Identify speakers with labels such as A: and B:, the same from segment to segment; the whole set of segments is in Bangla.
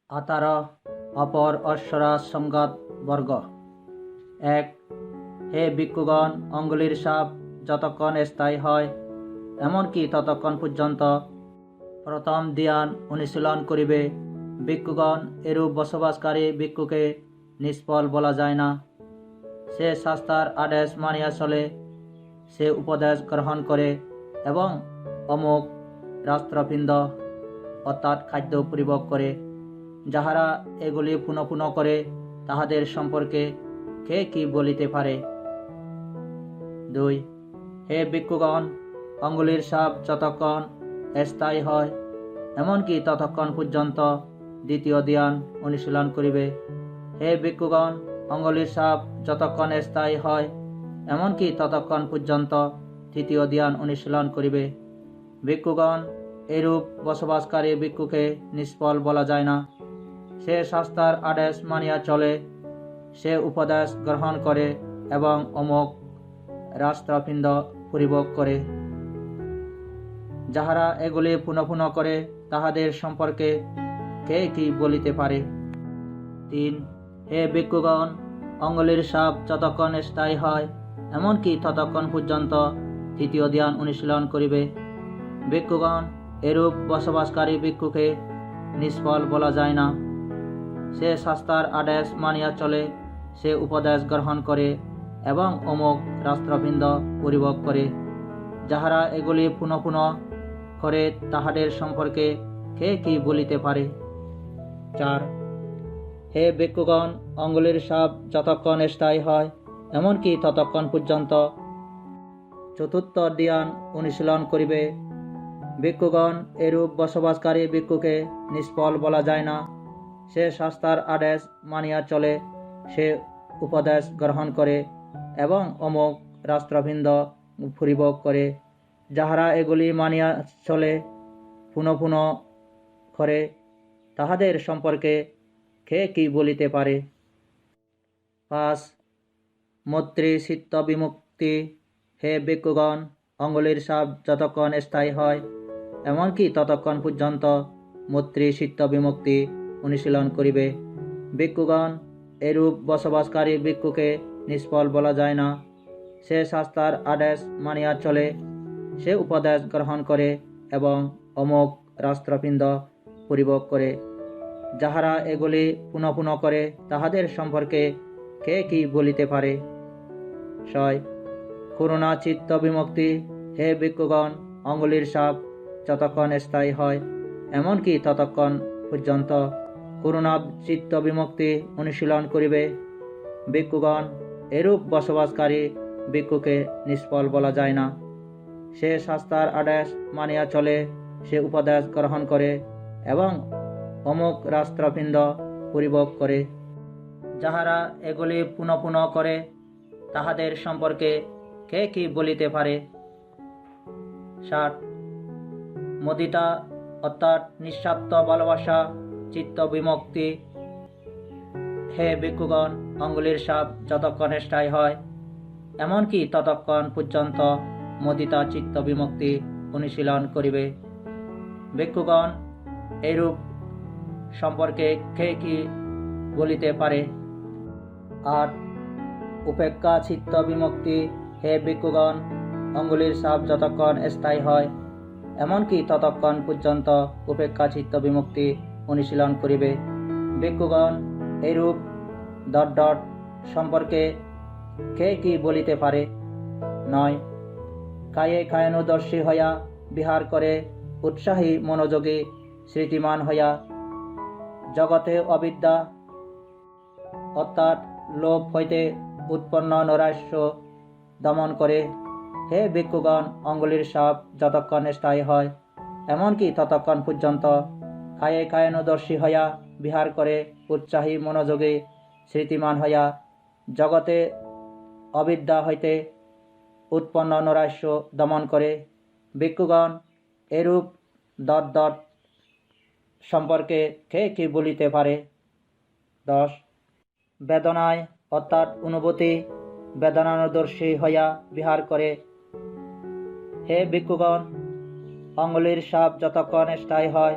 A: আতার অপর অশ্বরা সংঘাত বর্গ। 1. হে ভিক্ষুগণ, অঙ্গুলির সাপ যতক্ষণ স্থায়ী হয় এমনকি ততক্ষণ পর্যন্ত প্রথম ধ্যান অনুশীলন করিবে। ভিক্ষুগণ, এরূপ বসবাসকারী ভিক্ষুকে নিষ্ফল বলা যায় না। সে শাস্ত্রার আদেশ মানিয়া চলে, সে উপদেশ গ্রহণ করে এবং অমুক রাষ্ট্রপিণ্ড অর্থাৎ খাদ্য পরিভোগ করে। যাহারা এগুলি পুনঃ পুনঃ করে তাহাদের সম্পর্কে কে কি বলিতে পারে? 2. হে ভিক্ষুগণ, অঙ্গুলির সাপ যতক্ষণ স্থায়ী হয় এমনকি ততক্ষণ পর্যন্ত দ্বিতীয় ধ্যান অনুশীলন করিবে। হে ভিক্ষুগণ, অঙ্গুলির সাপ যতক্ষণ স্থায়ী হয় এমনকি ততক্ষণ পর্যন্ত তৃতীয় ধ্যান অনুশীলন করিবে। ভিক্ষুগণ, এরূপ বসবাসকারী ভিক্ষুকে নিষ্ফল বলা যায় না। সে শাস্ত্রার আদেশ মানিয়া চলে, সে উপদেশ গ্রহণ করে এবং অমুক রাষ্ট্রপিণ্ড পরিভোগ করে। যাহারা এগুলি পুনঃ পুনঃ করে তাহাদের সম্পর্কে কে কি বলিতে পারে? 3. হে ভিক্ষুগণ, অঙ্গুলির সাপ যতক্ষণ স্থায়ী হয় এমনকি ততক্ষণ পর্যন্ত তৃতীয় ধ্যান অনুশীলন করিবে। ভিক্ষুগণ, এরূপ বসবাসকারী ভিক্ষুকে নিষ্ফল বলা যায় না। সে শাস্ত্রার আদেশ মানিয়া চলে, সে উপদেশ গ্রহণ করে এবং অমুক রাষ্ট্রপিণ্ড পরিভোগ করে। যাহারা এগুলি পুনঃ পুনঃ করে তাহাদের সম্পর্কে কে কি বলিতে পারে? 4. হে ভিক্ষুগণ, অঙ্গুলির সাপ যতক্ষণ স্থায়ী হয় এমনকি ততক্ষণ পর্যন্ত চতুর্থ ধ্যান অনুশীলন করিবে। ভিক্ষুগণ, এরূপ বসবাসকারী ভিক্ষুকে নিষ্ফল বলা যায় না। সে শাস্ত্রার আদেশ মানিয়া চলে, সে উপদেশ গ্রহণ করে এবং অমুক রাষ্ট্রপিণ্ড পরিভোগ করে। যাহারা এগুলি মানিয়া চলে পুনঃ পুনঃ করে তাহাদের সম্পর্কে কে কি বলিতে পারে? 5. মৈত্রী চিত্ত বিমুক্তি। হে ভিক্ষুগণ, অঙ্গুলির সাপ যতক্ষণ স্থায়ী হয় এমনকি ততক্ষণ পর্যন্ত মৈত্রী চিত্ত বিমুক্তি অনুশীলন করিবে। ভিক্ষুগণ, এরূপ বসবাসকারী ভিক্ষুকে নিষ্ফল বলা যায় না। সে শাস্ত্রার আদেশ মানিয়া চলে, সে উপদেশ গ্রহণ করে এবং অমুক রাষ্ট্রপিণ্ড পরিভোগ করে। যাহারা এগুলি পুনঃ পুনঃ করে তাহাদের সম্পর্কে কে কি বলিতে পারে? 6. করুণা চিত্ত বিমুক্তি। হে ভিক্ষুগণ, অঙ্গুলির সাপ যতক্ষণ স্থায়ী হয় এমনকি ততক্ষণ পর্যন্ত করুণা চিত্ত বিমুক্তি অনুশীলন করিবে। ভিক্ষুগণ, এরূপ বসবাসকারী ভিক্ষুকে নিষ্ফল বলা যায় না। সে শাস্ত্রার আদেশ মানিয়া চলে, সে উপদেশ গ্রহণ করে এবং অমুক রাষ্ট্রপিণ্ড পরিভোগ করে। যাহারা এগুলি পুনঃ পুনঃ করে তাহাদের সম্পর্কে কে কি বলিতে পারে? 7. মুদিতা অর্থাৎ নিঃস্বার্থ ভালোবাসা চিত্ত বিমুক্তি। হে ভিক্ষুগণ, অঙ্গুলির সাপ যতক্ষণ স্থায়ী হয় এমনকি ততক্ষণ পর্যন্ত মুদিতা চিত্ত বিমুক্তি অনুশীলন করিবে। ভিক্ষুগণ, এইরূপ সম্পর্কে কে কি বলিতে পারে? 8. উপেক্ষা চিত্ত বিমুক্তি। হে ভিক্ষুগণ, অঙ্গুলির সাপ যতক্ষণ স্থায়ী হয় এমনকি ততক্ষণ পর্যন্ত উপেক্ষা চিত্ত বিমুক্তি অনুশীলন করিবে। ভিক্ষুগণ, এইরূপ সম্পর্কে কে কি বলিতে পারে? 9. কায়ে কায়ানুদর্শী হইয়া বিহার করে উৎসাহী মনোযোগী স্মৃতিমান হইয়া জগতে অবিদ্যা অর্থাৎ লোভ হইতে উৎপন্ন নৈরাশ্য দমন করে। হে ভিক্ষুগণ, অঙ্গুলির সাপ যতক্ষণ স্থায়ী হয় এমনকি ততক্ষণ পর্যন্ত কায়ে কায়ানুদর্শী হইয়া বিহার করে উৎসাহী মনোযোগী স্মৃতিমান হইয়া জগতে অবিদ্যা হইতে উৎপন্ন নৈরাশ্য দমন করে। ভিক্ষুগণ, এরূপ সম্পর্কে কে কি বলিতে পারে? 10. বেদনায় অর্থাৎ অনুভূতি বেদনানুদর্শী হইয়া বিহার করে। হে ভিক্ষুগণ, অঙ্গুলির সাপ যতক্ষণ স্থায়ী হয়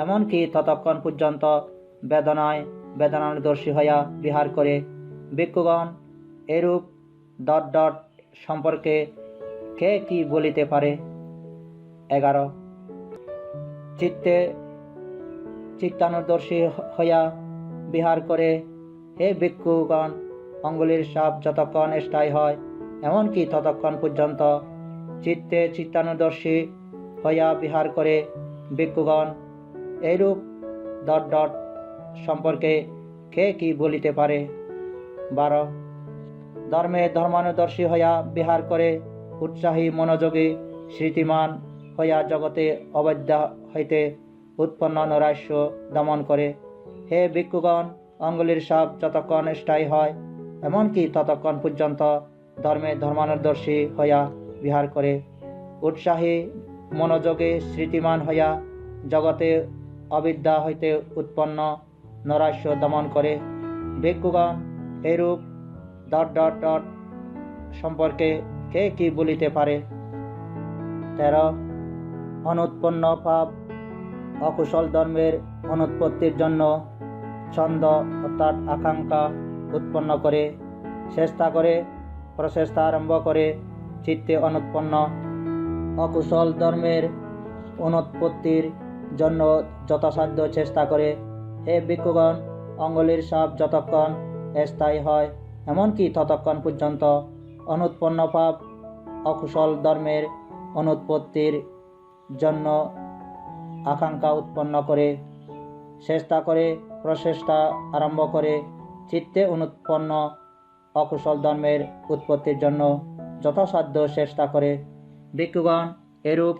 A: এমনকি ততক্ষণ পর্যন্ত বেদনায় বেদনানুদর্শী হইয়া বিহার করে। ভিক্ষুগণ এরূপ সম্পর্কে কে কি বলিতে পারে? 11 চিত্তে চিত্তানুদর্শী হইয়া বিহার করে। হে ভিক্ষুগণ, অঙ্গুলির সাপ যতক্ষণ স্থায়ী হয়, এমনকি ততক্ষণ পর্যন্ত চিত্তে চিত্তানুদর্শী হইয়া বিহার করে। ভিক্ষুগণ এইরূপ সম্পর্কে কে কি বলিতে পারে? 12 ধর্মে ধর্মানুদর্শী হইয়া বিহার করে, উৎসাহী মনোযোগী স্মৃতিমান হইয়া জগতে অবিদ্যা হইতে উৎপন্ন নৈরাশ্য দমন করে। হে ভিক্ষুগণ, অঙ্গুলির সাপ যতক্ষণ স্থায়ী হয়, এমনকি ততক্ষণ পর্যন্ত ধর্মে ধর্মানুদর্শী হইয়া বিহার করে, উৎসাহী মনোযোগে স্মৃতিমান হইয়া জগতে অবিদ্যা হইতে উৎপন্ন নৈরাশ্য দমন করে। ভিক্ষুগণ এইরূপ সম্পর্কে কে কি বলিতে পারে? 13 অনুৎপন্ন পাপ অকুশল ধর্মের অনুৎপত্তির জন্য ছন্দ অর্থাৎ আকাঙ্ক্ষা উৎপন্ন করে, চেষ্টা করে, প্রচেষ্টা আরম্ভ করে। চিত্তে অনুৎপন্ন অকুশল ধর্মের অনুৎপত্তির জন্য যথাসাধ্য চেষ্টা করে। হে ভিক্ষুগণ, অঙ্গুলির সাপ যতক্ষণ স্থায়ী হয়, এমনকি ততক্ষণ পর্যন্ত অনুৎপন্ন পাপ অকুশল ধর্মের অনুৎপত্তির জন্য আকাঙ্ক্ষা উৎপন্ন করে, চেষ্টা করে, প্রচেষ্টা আরম্ভ করে। চিত্তে অনুৎপন্ন অকুশল ধর্মের উৎপত্তির জন্য যথাসাধ্য চেষ্টা করে। ভিক্ষুগণ এরূপ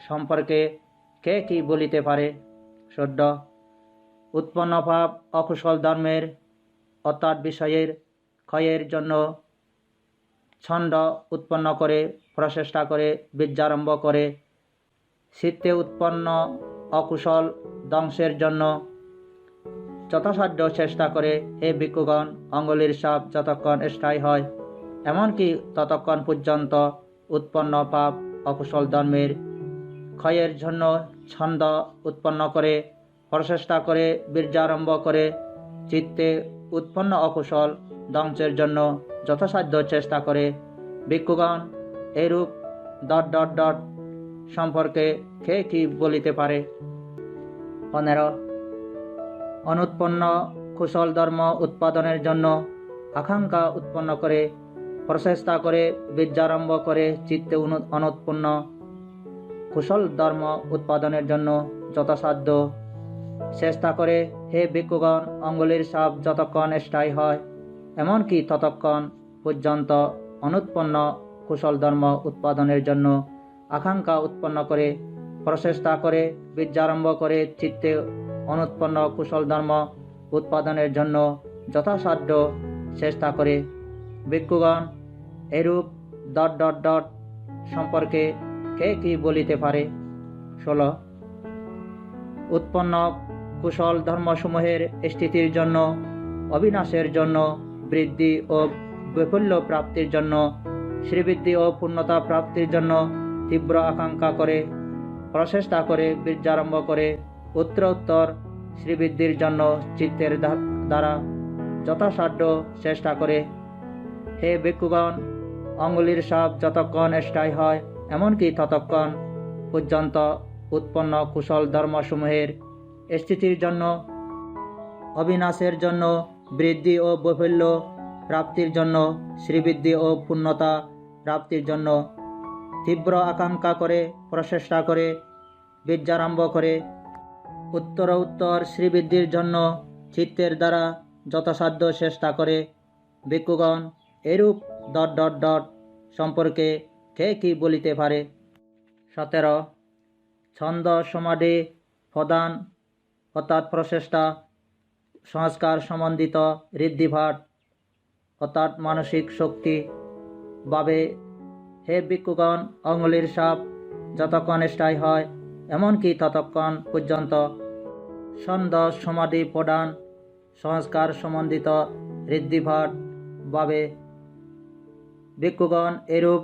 A: সম্পর্কে কে কি বলিতে পারে? 14 উৎপন্ন পাপ অকুশল ধর্মের অর্থাৎ বিষয়ের ক্ষয়ের জন্য ছন্দ উৎপন্ন করে, প্রচেষ্টা করে, বিদ্যারম্ভ করে। চিত্তে উৎপন্ন অকুশল ধ্বংসের জন্য যথাসাধ্য চেষ্টা করে। হে ভিক্ষুগণ, অঙ্গুলির সাপ যতক্ষণ স্থায়ী হয়, এমনকি ততক্ষণ পর্যন্ত উৎপন্ন পাপ অকুশল ধর্মের ক্ষয়ের জন্য ছন্দ উৎপন্ন করে, প্রচেষ্টা করে, বীর্যারম্ভ করে। চিত্তে উৎপন্ন অকুশল ধ্বংসের জন্য যথাসাধ্য চেষ্টা করে। ভিক্ষুগণ এইরূপ সম্পর্কে কে কি বলিতে পারে? 15 অনুৎপন্ন কুশল ধর্ম উৎপাদনের জন্য আকাঙ্ক্ষা উৎপন্ন করে, প্রচেষ্টা করে, বীর্যারম্ভ করে। চিত্তে অনুৎপন্ন কুশল ধর্ম উৎপাদনের জন্য যথাসাধ্য চেষ্টা করে। হে ভিক্ষুগণ, অঙ্গুলির সাপ যতক্ষণ স্থায়ী হয়, এমনকি ততক্ষণ পর্যন্ত অনুৎপন্ন কুশল ধর্ম উৎপাদনের জন্য আকাঙ্ক্ষা উৎপন্ন করে, প্রচেষ্টা করে, বীর্যারম্ভ করে। চিত্তে অনুৎপন্ন কুশল ধর্ম উৎপাদনের জন্য যথাসাধ্য চেষ্টা করে। ভিক্ষুগণ এরূপ সম্পর্কে কে কি বলিতে পারে? 16 উৎপন্ন কুশল ধর্মসমূহের স্থিতির জন্য, অবিনাশের জন্য, বৃদ্ধি ও বৈফল্য প্রাপ্তির জন্য, শ্রীবৃদ্ধি ও পূর্ণতা প্রাপ্তির জন্য তীব্র আকাঙ্ক্ষা করে, প্রচেষ্টা করে, বীর্যারম্ভ করে। উত্তর শ্রীবৃদ্ধির জন্য চিত্তের দ্বারা যথাসাধ্য চেষ্টা করে। হে ভিক্ষুগণ, অঙ্গুলির সাপ যতক্ষণ স্থায়ী হয়, এমনকি ততক্ষণ পর্যন্ত উৎপন্ন কুশল ধর্মসমূহের স্থিতির জন্য, অবিনাশের জন্য, বৃদ্ধি ও বৈফল্য প্রাপ্তির জন্য, শ্রীবৃদ্ধি ও পূর্ণতা প্রাপ্তির জন্য তীব্র আকাঙ্ক্ষা করে, প্রচেষ্টা করে, বীর্যারম্ভ করে। উত্তর শ্রীবৃদ্ধির জন্য চিত্তের দ্বারা যথাসাধ্য চেষ্টা করে। ভিক্ষুগণ এরূপ সম্পর্কে কে কি বলিতে পারে? 17 ছন্দ সমাধি প্রদান অর্থাৎ প্রচেষ্টা, সংস্কার সম্বন্ধিত ঋদ্ধিভাট অর্থাৎ মানসিক শক্তি ভাবে। হে ভিক্ষুগণ, অঙ্গুলির সাপ যতক্ষণ স্থায়ী হয়, এমনকি ততক্ষণ পর্যন্ত ছন্দ সমাধি প্রদান, সংস্কার সম্বন্ধিত ঋদ্ধিভাট ভাবে। ভিক্ষুগণ এরূপ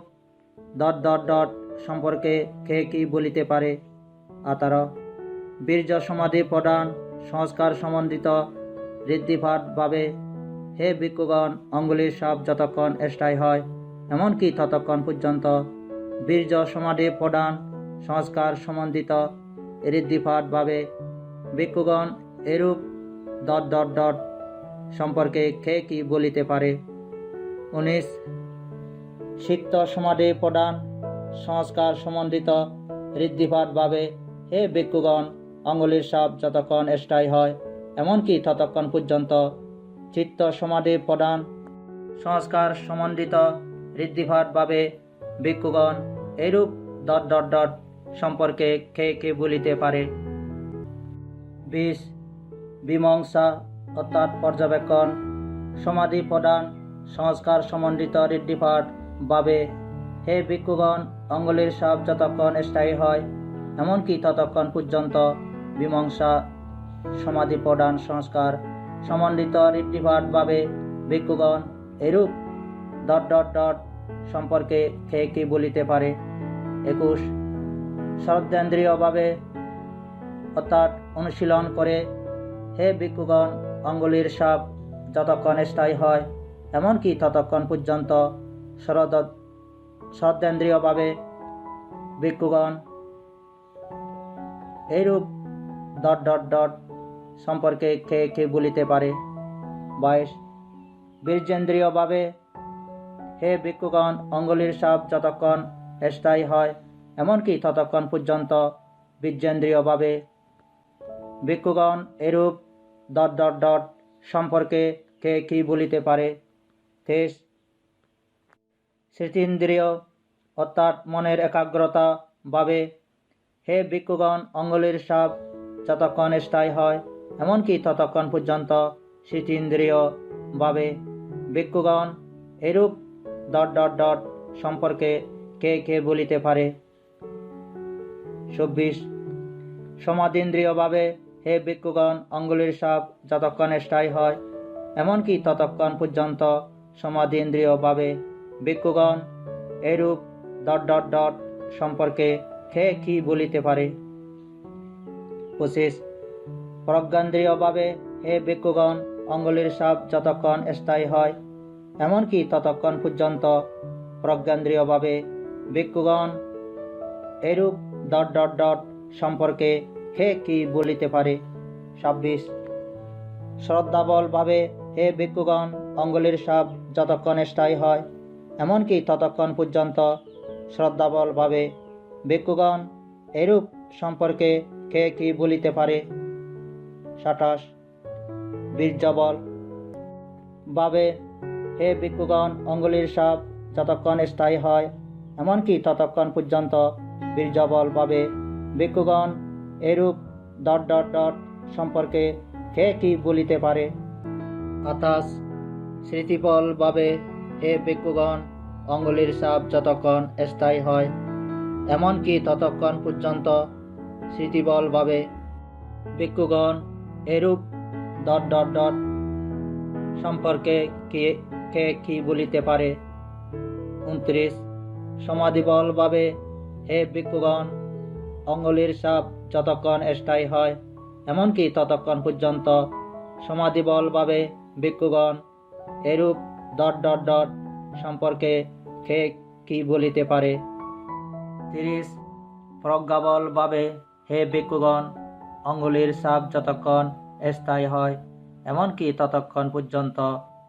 A: সম্পর্কে কে কি বলিতে পারে? 18 বীর্য সমাধি প্রদান, সংস্কার সম্বন্ধিত ঋদ্ধিপাত ভাবে হে ভিক্ষুগণ, অঙ্গুলির সাপ যতক্ষণ স্থায়ী হয় এমনকি ততক্ষণ পর্যন্ত বীর্য সমাধি প্রদান সংস্কার সম্বন্ধিত ঋদ্ধিপাত ভাবে ভিক্ষুগণ এরূপ ... সম্পর্কে কে কি বলিতে পারে? 19 সিক্ত সমাধি প্রদান সংস্কার সম্বন্ধিত ঋদ্ধিপাত ভাবে হে ভিক্ষুগণ, অঙ্গুলির সাপ যতক্ষণ স্থায়ী হয় এমনকি ততক্ষণ পর্যন্ত চিত্ত সমাধি প্রদান সংস্কার সম্বন্ধিত ঋদ্ধিপাত ভাবে ভিক্ষুগণ এরূপ ... সম্পর্কে কে কে বলিতে পারে? 20 মীমাংসা অর্থাৎ পর্যবেক্ষণ সমাধি প্রদান সংস্কার সম্বন্ধিত ঋদ্ধিপাত ভাবে হে ভিক্ষুগণ, অঙ্গুলির সাপ যতক্ষণ স্থায়ী হয় এমনকি ততক্ষণ পর্যন্ত মীমাংসা সমাধি প্রদান সংস্কার সম্বন্ধিত ঋদ্ধিপাত ভাবে ভিক্ষুগণ এরূপ ... সম্পর্কে কে কি বলিতে পারে? 21 শ্রদ্ধেন্দ্রিয় ভাবে অর্থাৎ অনুশীলন করে হে ভিক্ষুগণ, অঙ্গুলির সাপ যতক্ষণ স্থায়ী হয় এমনকি ততক্ষণ পর্যন্ত শ্রদ্ধেন্দ্রিয় ভাবে ভিক্ষুগণ এইরূপ ... সম্পর্কে কে কে বলিতে পারে? 22 বীর্যেন্দ্রিয় ভাবে হে ভিক্ষুগণ, অঙ্গুলির সাপ যতক্ষণ স্থায়ী হয় এমনকি ততক্ষণ পর্যন্ত বীর্যেন্দ্রিয় ভাবে ভিক্ষুগণ এরূপ ... সম্পর্কে কে কি বলিতে পারে? 23 স্মৃতিন্দ্রিয় অর্থাৎ মনের একাগ্রতা ভাবে হে ভিক্ষুগণ, অঙ্গুলির সাপ যতক্ষণ স্থায়ী হয় এমনকি ততক্ষণ পর্যন্ত স্মৃতিন্দ্রিয় ভাবে ভিক্ষুগণ এরূপ ... সম্পর্কে কে কে বলিতে পারে? 24 সমাধীন্দ্রিয় ভাবে হে ভিক্ষুগণ, অঙ্গুলির সাপ যতক্ষণ স্থায়ী হয় এমনকি ততক্ষণ পর্যন্ত সমাধীন্দ্রিয় ভাবে ভিক্ষুগণ এরূপ ... সম্পর্কে কে কি বলিতে পারে? 25 প্রজ্ঞান্দ্রিয় ভাবে হে ভিক্ষুগণ, অঙ্গুলির সাপ যতক্ষণ স্থায়ী হয় এমনকি ততক্ষণ পর্যন্ত প্রজ্ঞান্দ্রিয় ভাবে ভিক্ষুগণ এরূপ ... সম্পর্কে কে কি বলিতে পারে? 26 শ্রদ্ধাবল ভাবে হে ভিক্ষুগণ, অঙ্গুলির সাপ যতক্ষণ স্থায়ী হয় এমনকি ততক্ষণ পর্যন্ত শ্রদ্ধাবল ভাবে ভিক্ষুগণ এরূপ সম্পর্কে কে কি বলিতে পারে? 27 বীর্যবল ভাবে হে ভিক্ষুগণ, অঙ্গুলির সাপ যতক্ষণ স্থায়ী হয় এমনকি ততক্ষণ পর্যন্ত বীর্যবল ভাবে ভিক্ষুগণ এরূপ ... সম্পর্কে কে কি বলিতে পারে? 28 স্মৃতিবল ভাবে হে ভিক্ষুগণ, অঙ্গুলির সাপ যতক্ষণ স্থায়ী হয় এমনকি ততক্ষণ পর্যন্ত স্মৃতিবল ভাবে ভিক্ষুগণ এরূপ ... সম্পর্কে কে কি বলিতে পারে? 29 সমাধিবল ভাবে হে ভিক্ষুগণ, অঙ্গুলির সাপ যতক্ষণ স্থায়ী হয় এমনকি ততক্ষণ পর্যন্ত সমাধিবল ভাবে ভিক্ষুগণ এরূপ ... সম্পর্কে কে কি বলিতে পারে? 30 প্রজ্ঞাবল ভাবে হে ভিক্ষুগণ, অঙ্গুলির সাপ যতক্ষণ স্থায়ী হয় এমনকি ততক্ষণ পর্যন্ত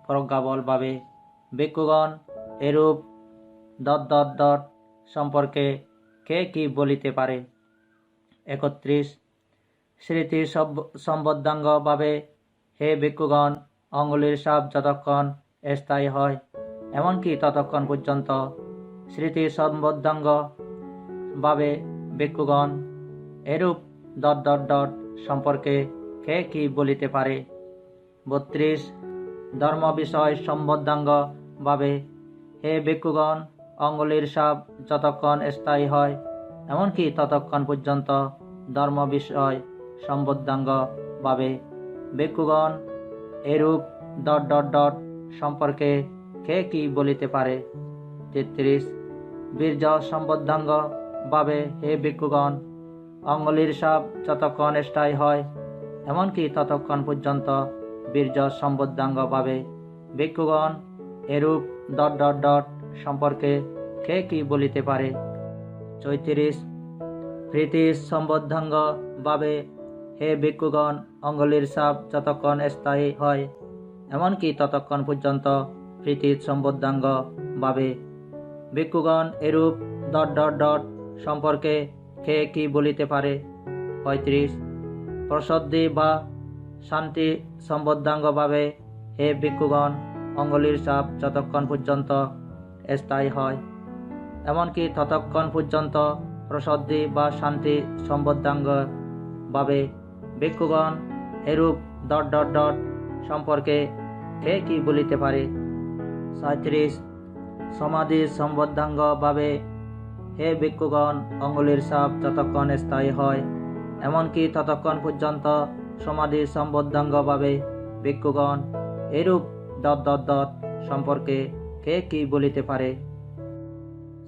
A: প্রজ্ঞাবল ভাবে ভিক্ষুগণ এরূপ ... সম্পর্কে কে কি বলিতে পারে? 31 স্মৃতি সম্বদ্ধাঙ্গ ভাবে হে ভিক্ষুগণ, অঙ্গুলির সাপ যতক্ষণ স্থায়ী হয় এমনকি ততক্ষণ পর্যন্ত স্মৃতি সম্বদ্ধাঙ্গ ভাবে ভিক্ষুগণ এরূপ ... সম্পর্কে কে কি বলিতে পারে? 32 ধর্ম বিষয় সম্বদ্ধাঙ্গ ভাবে হে ভিক্ষুগণ, অঙ্গুলির সাপ যতক্ষণ স্থায়ী হয় এমনকি ততক্ষণ পর্যন্ত ধর্ম বিষয় সম্বদ্ধাঙ্গ ভাবে ভিক্ষুগণ এরূপ ... সম্পর্কে কে কি বলিতে পারে? 33 বীর্য সম্বদ্ধাঙ্গ ভাবে হে ভিক্ষুগণ, অঙ্গুলির সাপ যতক্ষণ স্থায়ী হয় এমনকি ততক্ষণ পর্যন্ত বীর্য সম্বদ্ধাঙ্গ পাবে। ভিক্ষুগণ এরূপ ... সম্পর্কে কে কি বলিতে পারে? 34 প্রীতি সম্বদ্ধাঙ্গ ভাবে হে ভিক্ষুগণ, অঙ্গুলির ছাপ যতক্ষণ স্থায়ী হয় এমনকি ততক্ষণ পর্যন্ত প্রীতি সম্বদ্ধাঙ্গ ভাবে। ভিক্ষুগণ এরূপ ... সম্পর্কে কে কি বলিতে পারে? 35 প্রসদ্ধি বা শান্তি সম্বদ্ধাঙ্গ ভাবে হে ভিক্ষুগণ, অঙ্গুলির ছাপ যতক্ষণ পর্যন্ত স্থায়ী হয় এমনকি ততক্ষণ পর্যন্ত প্রসদ্ধি বা শান্তি সম্বদ্ধাঙ্গ ভাবে। ভিক্ষুগণ এরূপ ... সম্পর্কে কে কি বলিতে পারে? 37 সমাধি সম্বদ্ধাঙ্গ ভাবে হে ভিক্ষুগণ, অঙ্গুলির ছাপ যতক্ষণ স্থায়ী হয় এমনকি ততক্ষণ পর্যন্ত সমাধি সম্বদ্ধাঙ্গ ভাবে। ভিক্ষুগণ এরূপ ... সম্পর্কে কে কি বলিতে পারে?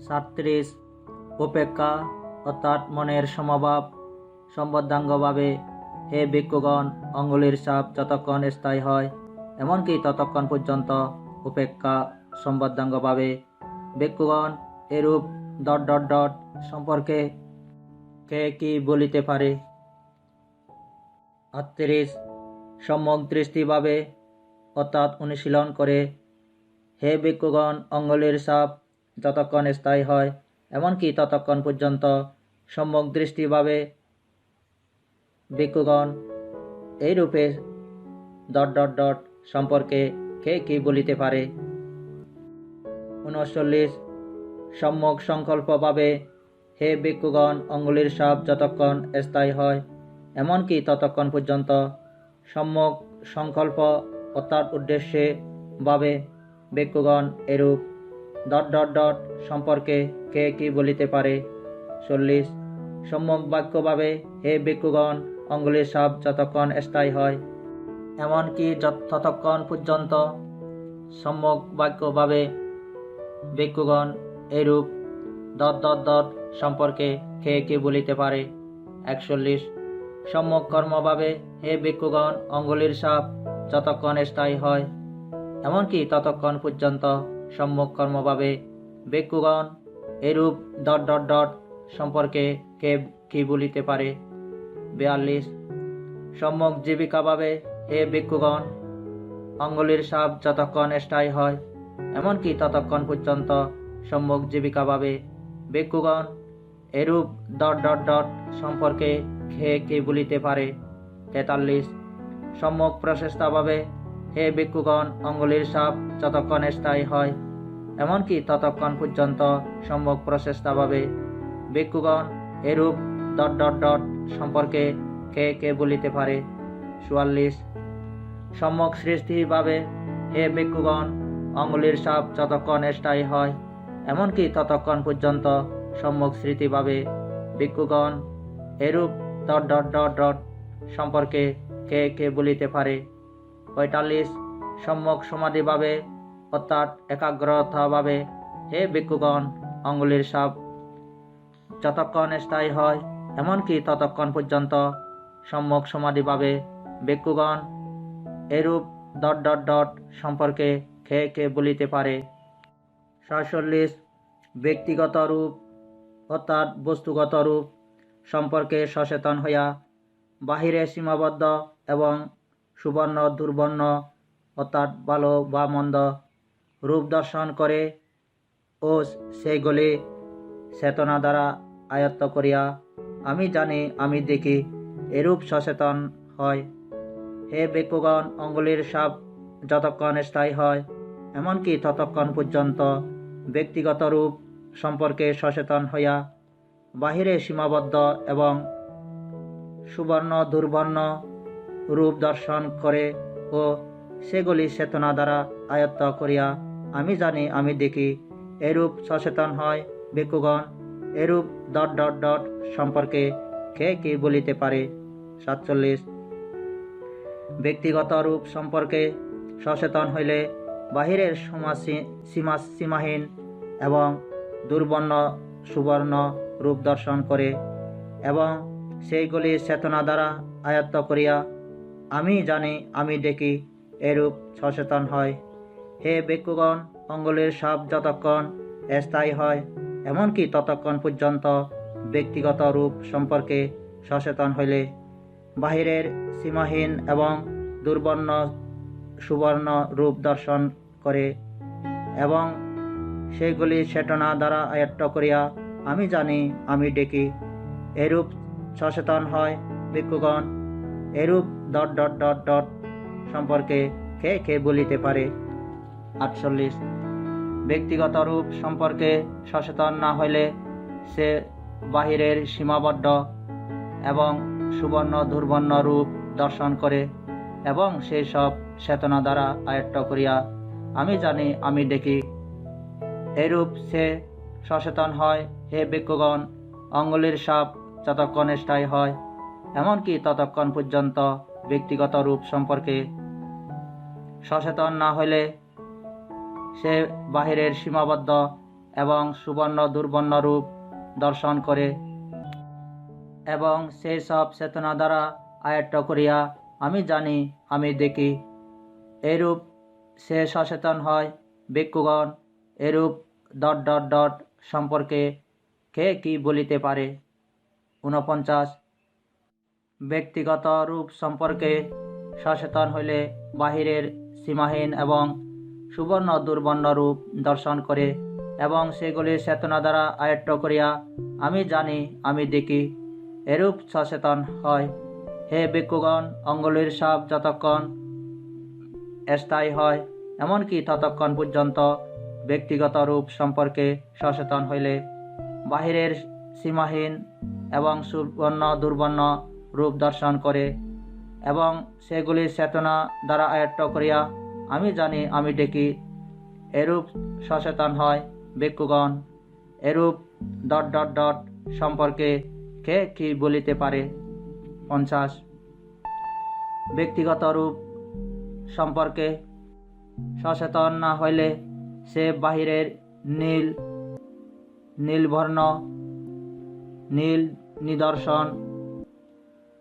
A: 37 উপেক্ষা অর্থাৎ মনের সমভাব সম্বদ্ধাঙ্গ ভাবে হে ভিক্ষুগণ, অঙ্গুলির ছাপ যতক্ষণ স্থায়ী হয় এমনকি ততক্ষণ পর্যন্ত উপেক্ষা সম্বদ্ধাঙ্গ ভাবে। ভিক্ষুগণ এরূপ ... সম্পর্কে কে কি বলিতে পারে? 38 সম্যক দৃষ্টি ভাবে অর্থাৎ অনুশীলন করে হে ভিক্ষুগণ, অঙ্গুলির ছাপ যতক্ষণ স্থায়ী হয় এমনকি ততক্ষণ পর্যন্ত সম্যক দৃষ্টি ভাবে। ভিক্ষুগণ এইরূপে ... সম্পর্কে কে কি বলিতে পারে? 39 সম্যক সংকল্প ভাবে হে ভিক্ষুগণ, অঙ্গুলির ছাপ যতক্ষণ স্থায়ী হয় এমনকি ততক্ষণ পর্যন্ত সম্যক সংকল্প অর্থাৎ উদ্দেশ্যে ভাবে। ভিক্ষুগণ এরূপ ... সম্পর্কে কে কি বলিতে পারে? 40 সম্যক বাক্য ভাবে হে ভিক্ষুগণ, অঙ্গুলির ছাপ যতক্ষণ স্থায়ী হয় এমনকি ততক্ষণ পর্যন্ত সম্যক বাক্য ভাবে। ভিক্ষুগণ এরূপ ... সম্পর্কে কে কি বলিতে পারে? 41 সম্যক কর্ম ভাবে হে ভিক্ষুগণ, অঙ্গুলির ছাপ যতক্ষণ স্থায়ী হয় এমনকি ততক্ষণ পর্যন্ত সম্যক কর্ম ভাবে। ভিক্ষুগণ এরূপ ... সম্পর্কে কে কি বলিতে পারে? 42 সম্যক জীবিকা ভাবে হে ভিক্ষুগণ, অঙ্গুলির ছাপ যতক্ষণ স্থায়ী হয় এমনকি ততক্ষণ পর্যন্ত সম্যক জীবিকা ভাবে। ভিক্ষুগণ এরূপ ... সম্পর্কে কে কি বলিতে পারে? 43 সম্যক প্রচেষ্টা ভাবে হে ভিক্ষুগণ, অঙ্গুলির ছাপ যতক্ষণ স্থায়ী হয় এমনকি ততক্ষণ পর্যন্ত সম্যক প্রচেষ্টা ভাবে। ভিক্ষুগণ এরূপ ... সম্পর্কে কে কে বলিতে পারে? 44 সম্যক সৃষ্টি ভাবে হে ভিক্ষুগণ, অঙ্গুলির ছাপ যতক্ষণ স্থায়ী হয় এমনকি ততক্ষণ পর্যন্ত সম্যক স্মৃতি ভাবে। ভিক্ষুগণ এরূপ ... সম্পর্কে কে কে বলিতে পারে? 45 সম্যক সমাধি ভাবে অর্থাৎ একাগ্রতা ভাবে হে ভিক্ষুগণ, অঙ্গুলির ছাপ যতক্ষণ স্থায়ী হয় এমনকি ততক্ষণ পর্যন্ত সম্যক সমাধি ভাবে। ভিক্ষুগণ এরূপ ... সম্পর্কে কে কে বলিতে পারে? 46 ব্যক্তিগত রূপ অর্থাৎ বস্তুগত রূপ সম্পর্কে সচেতন হইয়া বাহিরে সীমাবদ্ধ এবং সুবর্ণ দুর্বর্ণ অর্থাৎ ভালো বা মন্দ রূপ দর্শন করে ও সেইগুলি চেতনা দ্বারা আয়ত্ত করিয়া আমি জানি আমি দেখি এরূপ সচেতন হয়। হে ভিক্ষুগণ, অঙ্গুলির ছাপ যতক্ষণ স্থায়ী হয় এমনকি ততক্ষণ পর্যন্ত ব্যক্তিগত রূপ সম্পর্কে সচেতন হইয়া বাহিরে সীমাবদ্ধ এবং সুবর্ণ দুর্বর্ণ রূপ দর্শন করে ও সেগুলি চেতনা দ্বারা আয়ত্ত করিয়া আমি জানি আমি দেখি এরূপ সচেতন হয়। ভিক্ষুগণ এরূপ ... সম্পর্কে কে কি বলিতে পারে? 47 ব্যক্তিগত রূপ সম্পর্কে সচেতন হইলে বাহিরের সীমাহীন এবং দুর্বর্ণ সুবর্ণ রূপ দর্শন করে এবং সেইগুলি চেতনা দ্বারা আয়ত্ত করিয়া আমি জানি আমি দেখি, এরূপ সচেতন হয়। হে ভিক্ষুগণ, অঙ্গুলির সাপ যতক্ষণ স্থায়ী হয়, এমনকি ততক্ষণ পর্যন্ত ব্যক্তিগত রূপ সম্পর্কে সচেতন হইলে বাহিরের সীমাহীন এবং দুর্বর্ণ সুবর্ণ রূপ দর্শন করে এবং সেগুলি চেতনা দ্বারা আয়ত্ত করিয়া আমি জানি আমি দেখি, এরূপ সচেতন হয় ভিক্ষুগণ। এরূপ ... সম্পর্কে কে কে বলিতে পারে? 48 ব্যক্তিগত রূপ সম্পর্কে সচেতন না হইলে সে বাহিরের সীমাবদ্ধ এবং সুবর্ণ দুর্বর্ণ রূপ দর্শন করে এবং সেই সব চেতনা দ্বারা আয়ত্ত করিয়া আমি জানি আমি দেখি, এরূপ সে সচেতন হয়। হে ভিক্ষুগণ, অঙ্গুলির সাপ যতক্ষণ স্থায়ী হয়, এমনকি ততক্ষণ পর্যন্ত ব্যক্তিগত রূপ সম্পর্কে সচেতন না হইলে সে বাহিরের সীমাবদ্ধ এবং সুবর্ণ দুর্বর্ণ রূপ দর্শন করে এবং সেই সব চেতনা দ্বারা আয়ত্ত করিয়া আমি জানি আমি দেখি, এরূপ সে সচেতন হয়। ভিক্ষুগণ, এরূপ ... সম্পর্কে কে কি বলিতে পারে? 49 ব্যক্তিগত রূপ সম্পর্কে সচেতন হইলে বাহিরের সীমাহীন এবং সুবর্ণ দুর্বর্ণ রূপ দর্শন করে এবং সেগুলি চেতনা দ্বারা আয়ত্ত করিয়া আমি জানি আমি দেখি, এরূপ সচেতন হয়। হে ভিক্ষুগণ, অঙ্গুলির সাপ যতক্ষণ স্থায়ী হয়, এমনকি ততক্ষণ পর্যন্ত ব্যক্তিগত রূপ সম্পর্কে সচেতন হইলে বাহিরের সীমাহীন এবং সুবর্ণ দুর্বর্ণ রূপ দর্শন করে এবং সেগুলি চেতনা দ্বারা আয়ত্ত করিয়া আমি জানি আমি দেখি, এরূপ সচেতন হয়। ভিক্ষুগণ, এরূপ ... সম্পর্কে কে কি বলিতে পারে? 50 ব্যক্তিগত রূপ সম্পর্কে সচেতন না হইলে সে বাহিরের নীলবর্ণ নীল নিদর্শন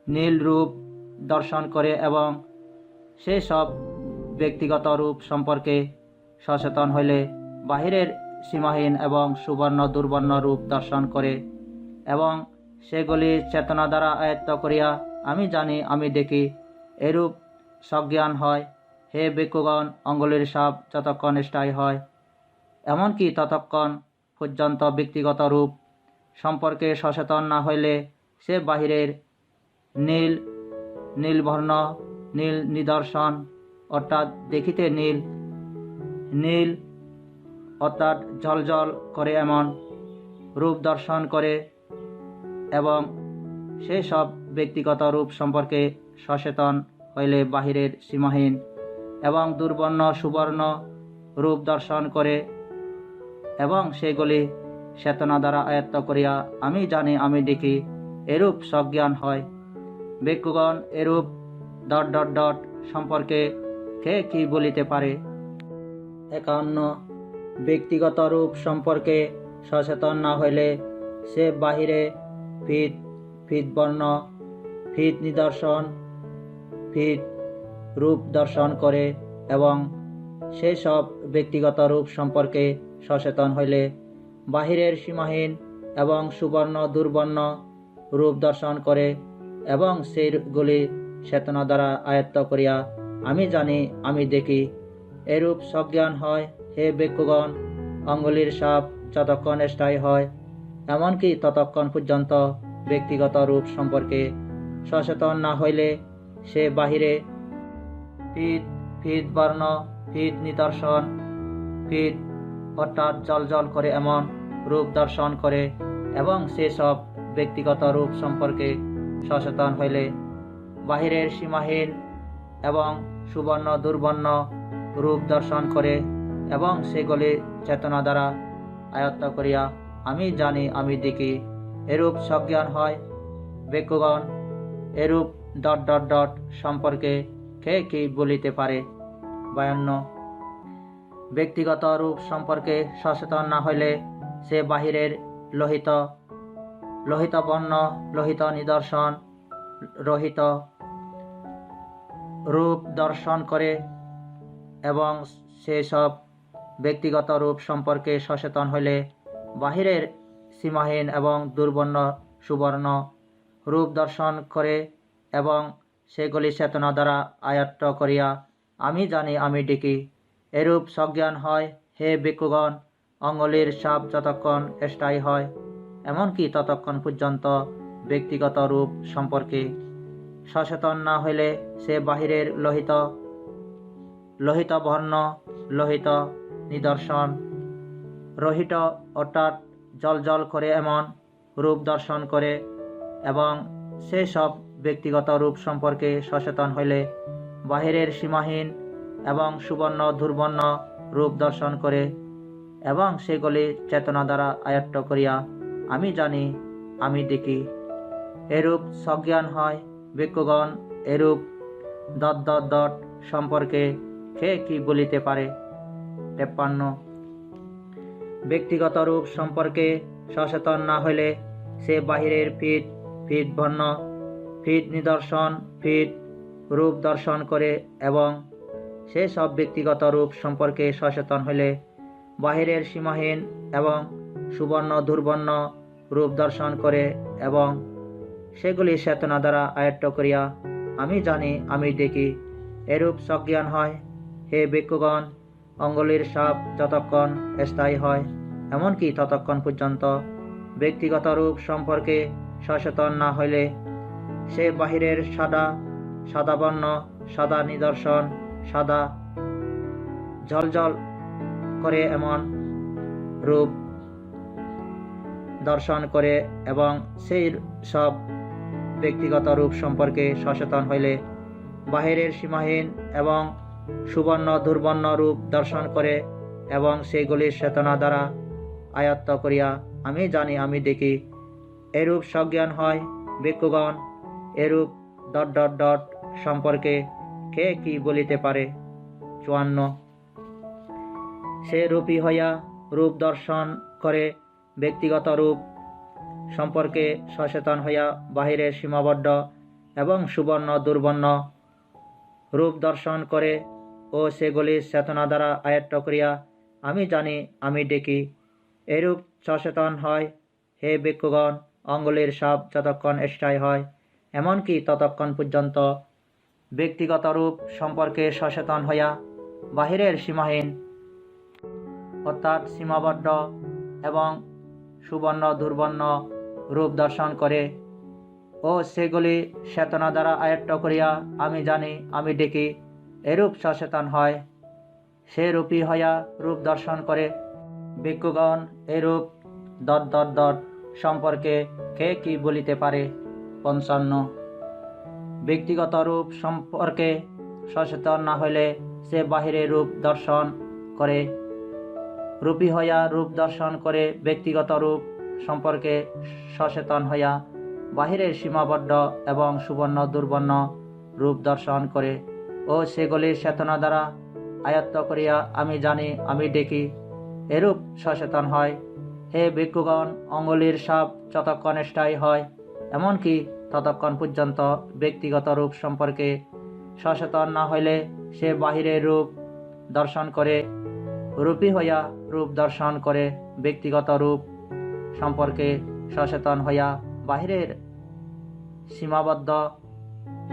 A: নীল রূপ দর্শন করে এবং সেই সব ব্যক্তিগত রূপ সম্পর্কে সচেতন হইলে বাহিরের সীমাহীন এবং সুবর্ণ দুর্বর্ণ রূপ দর্শন করে এবং সেগুলি চেতনা দ্বারা আয়ত্ত করিয়া আমি জানি আমি দেখি, এরূপ সজ্ঞান হয়। হে ভিক্ষুগণ, অঙ্গুলির সাপ যতক্ষণ স্থায়ী হয়, এমনকি ততক্ষণ পর্যন্ত ব্যক্তিগত রূপ সম্পর্কে সচেতন না হইলে সে বাহিরের নীলবর্ণ নীল নিদর্শন অর্থাৎ দেখিতে নীল অর্থাৎ ঝলঝল করে এমন রূপ দর্শন করে এবং সেই সব ব্যক্তিগত রূপ সম্পর্কে সচেতন হইলে বাহিরের সীমাহীন এবং দুর্বর্ণ সুবর্ণ রূপ দর্শন করে এবং সেগুলি চেতনা দ্বারা আয়ত্ত করিয়া আমি জানি আমি দেখি, এরূপ সজ্ঞান হয়। ভিক্ষুগণ, এরূপ ... সম্পর্কে কে কি বলিতে পারে? 51 ব্যক্তিগত রূপ সম্পর্কে সচেতন না হইলে সে বাহিরে ফিত বর্ণ ফিত নিদর্শন ফিত রূপ দর্শন করে এবং সেই সব ব্যক্তিগত রূপ সম্পর্কে সচেতন হইলে বাহিরের সীমাহীন এবং সুবর্ণ দুর্বর্ণ রূপ দর্শন করে এবং সেইগুলি চেতনা দ্বারা আয়ত্ত করিয়া আমি জানি আমি দেখি, এরূপ সজ্ঞান হয়। হে ভিক্ষুগণ, অঙ্গুলির সাপ যতক্ষণ স্থায়ী হয়, এমনকি ততক্ষণ পর্যন্ত ব্যক্তিগত রূপ সম্পর্কে সচেতন না হইলে সে বাহিরে ফিত বর্ণ ফিত নিদর্শন ফিত অর্থাৎ জলজল করে এমন রূপ দর্শন করে এবং সেসব ব্যক্তিগত রূপ সম্পর্কে সচেতন হইলে বাহিরের সীমাহীন এবং সুবর্ণ দুর্বর্ণ রূপ দর্শন করে এবং সেগুলি চেতনা দ্বারা আয়ত্ত করিয়া আমি জানি আমি দেখি, এরূপ সজ্ঞান হয়। ভিক্ষুগণ, এরূপ ... সম্পর্কে কে কি বলিতে পারে? 52 ব্যক্তিগত রূপ সম্পর্কে সচেতন না হইলে সে বাহিরের লোহিত বর্ণ লোহিত নিদর্শন রূপ দর্শন করে এবং সেসব ব্যক্তিগত রূপ সম্পর্কে সচেতন হইলে বাহিরের সীমাহীন এবং দুর্বর্ণ সুবর্ণ রূপ দর্শন করে এবং সেগুলি চেতনা দ্বারা আয়ত্ত করিয়া আমি জানি আমি ডিকি এরূপ সজ্ঞান হয়। হে ভিক্ষুগণ, অঙ্গুলির ছাপ যতক্ষণ স্থায়ী হয় এমনকি ততক্ষণ পর্যন্ত ব্যক্তিগত রূপ সম্পর্কে সচেতন না হইলে সে বাহিরের লোহিত বর্ণ লোহিত নিদর্শন রহিত অর্থাৎ জল করে এমন রূপ দর্শন করে এবং সেসব ব্যক্তিগত রূপ সম্পর্কে সচেতন হইলে বাহিরের সীমাহীন এবং সুবর্ণ দুর্বর্ণ রূপ দর্শন করে এবং সেগুলি চেতনা দ্বারা আয়ত্ত করিয়া আমি জানি আমি দেখি এরূপ সজ্ঞান হয়। ভিক্ষুগণ, এরূপ ... সম্পর্কে কে কি বলিতে পারে? 53 ব্যক্তিগত রূপ সম্পর্কে সচেতন না হইলে সে বাহিরের ফিট বর্ণ ফিট নিদর্শন ফিট রূপ দর্শন করে এবং সে সব ব্যক্তিগত রূপ সম্পর্কে সচেতন হইলে বাহিরের সীমাহীন এবং সুবর্ণ দুর্বর্ণ রূপ দর্শন করে এবং সেগুলি চেতনা দ্বারা আয়ত্ত করিয়া আমি জানি আমি দেখি এরূপ সজ্ঞান হয়। হে ভিক্ষুগণ, অঙ্গুলির ছাপ যতক্ষণ স্থায়ী হয় এমনকি ততক্ষণ পর্যন্ত ব্যক্তিগত রূপ সম্পর্কে সচেতন না হইলে সে বাহিরের সাদা বর্ণ সাদা নিদর্শন সাদা ঝলঝল করে এমন রূপ দর্শন করে এবং সেই সব ব্যক্তিগত রূপ সম্পর্কে সচেতন হইলে বাহিরের সীমাহীন এবং সুবর্ণ দুর্বর্ণ রূপ দর্শন করে এবং সেগুলির চেতনা দ্বারা আয়ত্ত করিয়া আমি জানি আমি দেখি এরূপ সজ্ঞান হয়। ভিক্ষুগণ, এরূপ ... সম্পর্কে কে কি বলিতে পারে? 54 সে রূপী হইয়া রূপ দর্শন করে ব্যক্তিগত রূপ সম্পর্কে সচেতন হইয়া বাহিরের সীমাবদ্ধ এবং সুবর্ণ দুর্বর্ণ রূপ দর্শন করে ও সেগুলির চেতনা দ্বারা আয়ত্ত করিয়া আমি জানি আমি দেখি এরূপ সচেতন হয়। হে ভিক্ষুগণ, অঙ্গুলির ছাপ যতক্ষণ স্থায়ী হয় এমনকি ততক্ষণ পর্যন্ত ব্যক্তিগত রূপ সম্পর্কে সচেতন হইয়া বাহিরের সীমাহীন অর্থাৎ সীমাবদ্ধ এবং সুবর্ণ দুর্বর্ণ রূপ দর্শন করে ও সেগুলি চেতনা দ্বারা আয়ত্ত করিয়া আমি জানি আমি দেখি এরূপ সচেতন হয়। সে রূপী হইয়া রূপ দর্শন করে। ভিক্ষুগণ, এরূপ ... সম্পর্কে কে কি বলিতে পারে? 55 ব্যক্তিগত রূপ সম্পর্কে সচেতন না হইলে সে বাহিরে রূপ দর্শন করে রূপী হইয়া রূপ দর্শন করে ব্যক্তিগত রূপ সম্পর্কে সচেতন হইয়া বাহিরের সীমাবদ্ধ এবং সুবর্ণ দুর্বর্ণ রূপ দর্শন করে ও সেগুলির চেতনা দ্বারা আয়ত্ত করিয়া আমি জানি আমি দেখি এরূপ সচেতন হয়। হে ভিক্ষুগণ, অঙ্গুলির ছাপ যতক্ষণ স্থায়ী হয় এমনকি ততক্ষণ পর্যন্ত ব্যক্তিগত রূপ সম্পর্কে সচেতন না হইলে সে বাহিরের রূপ দর্শন করে রূপী হইয়া রূপ দর্শন করে ব্যক্তিগত রূপ সম্পর্কে সচেতন হইয়া বাহিরের সীমাবদ্ধ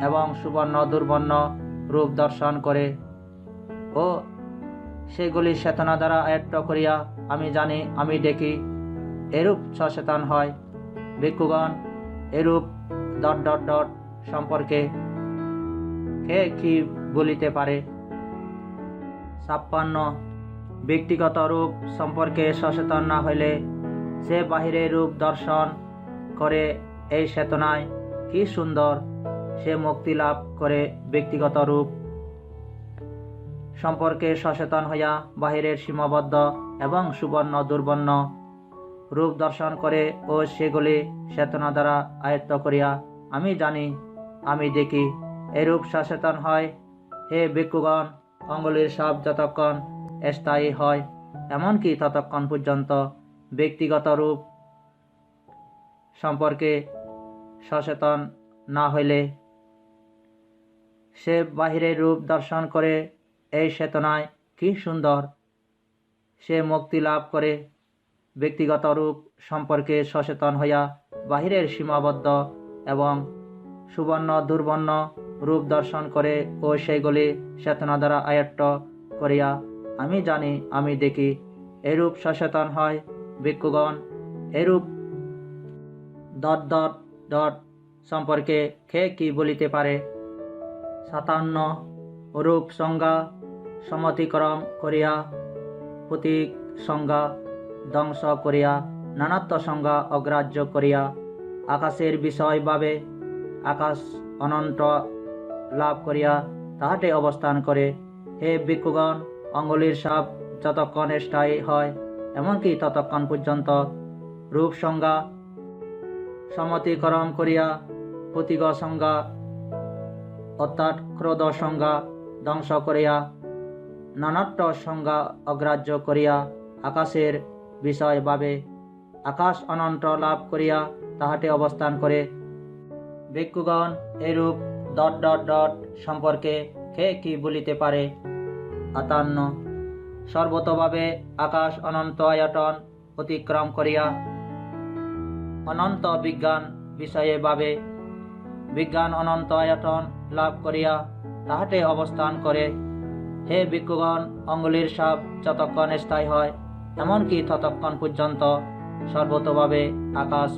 A: এবং সুবর্ণ দুর্বর্ণ রূপ দর্শন করে ও সেগুলি চেতনা দ্বারা আয়ত্ত করিয়া আমি জানি আমি দেখি এরূপ সচেতন হয়। ভিক্ষুগণ, এরূপ ... সম্পর্কে কে কি বলিতে পারে? 56 ব্যক্তিগত রূপ সম্পর্কে সচেতন না হইলে সে বাহিরে রূপ দর্শন করে এই চেতনায় কি সুন্দর সে মুক্তি লাভ করে ব্যক্তিগত রূপ সম্পর্কে সচেতন হইয়া বাহিরের সীমাবদ্ধ এবং সুবর্ণ দুর্বর্ণ রূপ দর্শন করে ও সেগুলি চেতনা দ্বারা আয়ত্ত করিয়া আমি জানি আমি দেখি এরূপ সচেতন হয়। হে ভিক্ষুগণ, অঙ্গুলির ছাপ যতক্ষণ স্থায়ী হয় এমনকি ততক্ষণ পর্যন্ত ব্যক্তিগত রূপ সম্পর্কে সচেতন না হইলে সে বাহিরের রূপ দর্শন করে এই চেতনায় কি সুন্দর। সে মুক্তি লাভ করে ব্যক্তিগত রূপ সম্পর্কে সচেতন হইয়া বাহিরের সীমাবদ্ধ এবং সুবর্ণ দুর্বর্ণ রূপ দর্শন করে ও সেগুলি চেতনা দ্বারা আয়ত্ত করিয়া আমি জানি, আমি দেখি, এরূপ সচেতন হয় ভিক্ষুগণ। এরূপ ডট ডট ডট সম্পর্কে কে কি বলিতে পারে? 57 রূপ সংজ্ঞা সমতিক্রম করিয়া প্রতীক সংজ্ঞা ধ্বংস করিয়া নানাত্ব সংজ্ঞা অগ্রাহ্য করিয়া আকাশের বিষয় ভাবে আকাশ অনন্ত লাভ করিয়া তাহাতে অবস্থান করে। হে ভিক্ষুগণ, অঙ্গুলির সাপ যতক্ষণ স্থায়ী হয় এমনকি ততক্ষণ পর্যন্ত রূপ সংজ্ঞা সমতিক্রম করিয়া প্রতীক সংজ্ঞা অর্থাৎ ক্রোধ সংজ্ঞা ধ্বংস করিয়া নানাত্ব সংজ্ঞা অগ্রাহ্য করিয়া আকাশের বিষয় ভাবে আকাশ অনন্ত লাভ করিয়া তাহাতে অবস্থান করে। ভিক্ষুগণ, এরূপ ডট ডট ডট সম্পর্কে কে কি বলিতে পারে? 58 সর্বতভাবে আকাশ অনন্ত আয়তন অতিক্রম করিয়া অনন্ত বিজ্ঞান বিষয়ে ভাবে বিজ্ঞান অনন্ত আয়তন লাভ করিয়া তাহাতে অবস্থান করে। হে ভিক্ষুগণ, অঙ্গুলির সাপ যতক্ষণ স্থায়ী হয় এমনকি ততক্ষণ পর্যন্ত সর্বতভাবে আকাশ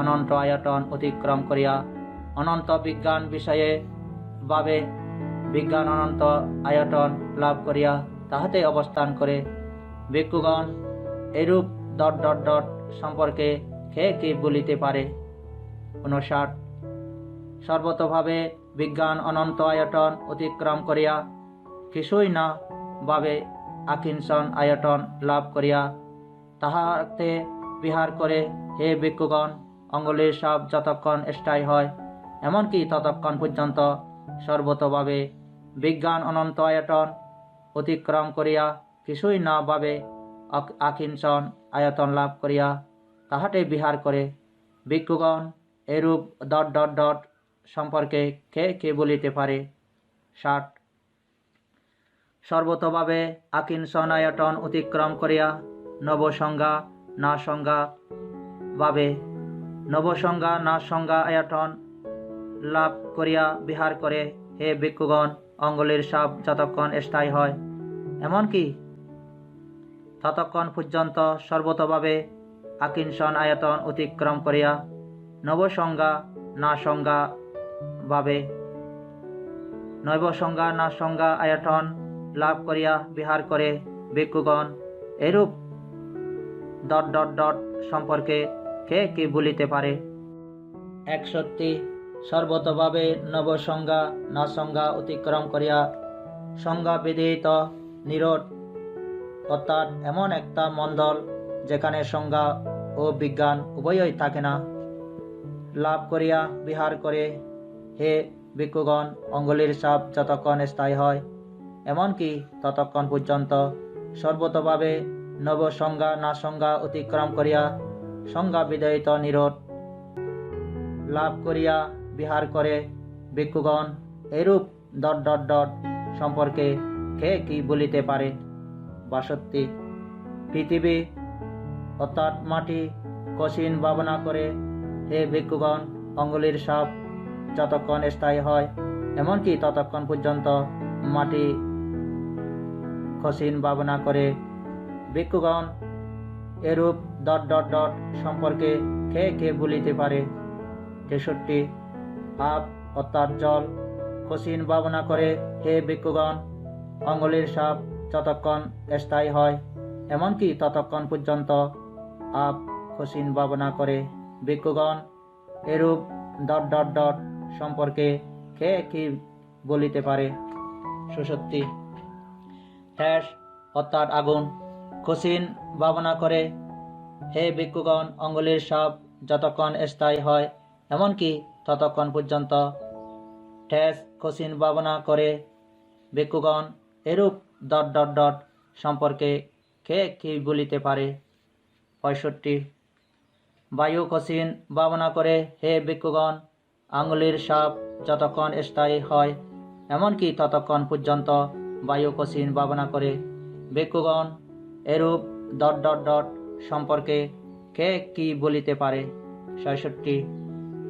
A: অনন্ত আয়তন অতিক্রম করিয়া অনন্ত বিজ্ঞান বিষয়ে ভাবে বিজ্ঞান অনন্ত আয়তন লাভ করিয়া তাহাতে অবস্থান করে। ভিক্ষুগণ, এরূপ ডট ডট ডট সম্পর্কে কে কি বলিতে পারে? 59 সর্বতভাবে বিজ্ঞান অনন্ত আয়তন অতিক্রম করিয়া কিছুই না ভাবে আকিঞ্চন আয়তন লাভ করিয়া তাহাতে বিহার করে। হে ভিক্ষুগণ, অঙ্গুলির সাপ যতক্ষণ স্থায়ী হয় এমনকি ততক্ষণ পর্যন্ত সর্বতভাবে বিজ্ঞান অনন্ত আয়তন অতিক্রম করিয়া কিছুই না ভাবে আকিঞ্চন আয়তন লাভ করিয়া তাহাতে বিহার করে। ভিক্ষুগণ, এরূপ ডট ডট ডট সম্পর্কে কে কে বলিতে পারে? 60 সর্বতভাবে আকিঞ্চন আয়তন অতিক্রম করিয়া নবসংজ্ঞা না সংজ্ঞা ভাবে নবসংজ্ঞা না সংজ্ঞা আয়তন লাভ করিয়া বিহার করে। হে ভিক্ষুগণ, অঙ্গুলির সাপ যতক্ষণ স্থায়ী হয় এমনকি ততক্ষণ পর্যন্ত সর্বতভাবে আকিঞ্চন আয়তন অতিক্রম করিয়া নবসংজ্ঞা না সংজ্ঞা ভাবে নবসংজ্ঞা না সংজ্ঞা আয়তন লাভ করিয়া বিহার করে। ভিক্ষুগণ, এরূপ ডট ডট ডট সম্পর্কে কে কি বলিতে পারে? 61 সর্বতভাবে নবসংজ্ঞা না সংজ্ঞা অতিক্রম করিয়া সংজ্ঞা বিদিত নিরোধ অর্থাৎ এমন একটা মণ্ডল যেখানে সংজ্ঞা ও বিজ্ঞান উভয়ই থাকে না লাভ করিয়া বিহার করে। হে ভিক্ষুগণ, অঙ্গুলির সাপ যতক্ষণ স্থায়ী হয় এমনকি ততক্ষণ পর্যন্ত সর্বতভাবে নবসংজ্ঞা না সংজ্ঞা অতিক্রম করিয়া সংজ্ঞা বিদয়িত নিরোধ লাভ করিয়া বিহার করে। ভিক্ষুগণ, এরূপ ডট ডট ডট সম্পর্কে কে কি বলিতে পারে? 62 পৃথিবী অর্থাৎ মাটি কঠিন ভাবনা করে। হে ভিক্ষুগণ, অঙ্গুলির সাপ যতক্ষণ স্থায়ী হয় এমনকি ততক্ষণ পর্যন্ত মাটি কঠিন ভাবনা করে। ভিক্ষুগণ, এরূপ ডট ডট ডট সম্পর্কে কে কে বলিতে পারে? 63 আপ অর্থাৎ জল কঠিন ভাবনা করে। হে ভিক্ষুগণ, অঙ্গুলির সাপ যতক্ষণ স্থায়ী হয় এমনকি ততক্ষণ পর্যন্ত আপ কঠিন ভাবনা করে। ভিক্ষুগণ, এরূপ ডট ডট ডট সম্পর্কে কে কি বলিতে পারে? 66 ঠেস অর্থাৎ আগুন কঠিন ভাবনা করে। হে ভিক্ষুগণ, অঙ্গুলির সাপ যতক্ষণ স্থায়ী হয় এমনকি ততক্ষণ পর্যন্ত ঠেস কঠিন ভাবনা করে। ভিক্ষুগণ, এরূপ ডট ডট ডট সম্পর্কে কে কি বলিতে পারে? 65 বায়ু কঠিন ভাবনা করে। হে ভিক্ষুগণ, আঙ্গুলির সাপ যতক্ষণ স্থায়ী হয় এমনকি ততক্ষণ পর্যন্ত বায়ু কঠিন ভাবনা করে। ভিক্ষুগণ এরূপ ... সম্পর্কে কে কি বলিতে পারে? ৬৬।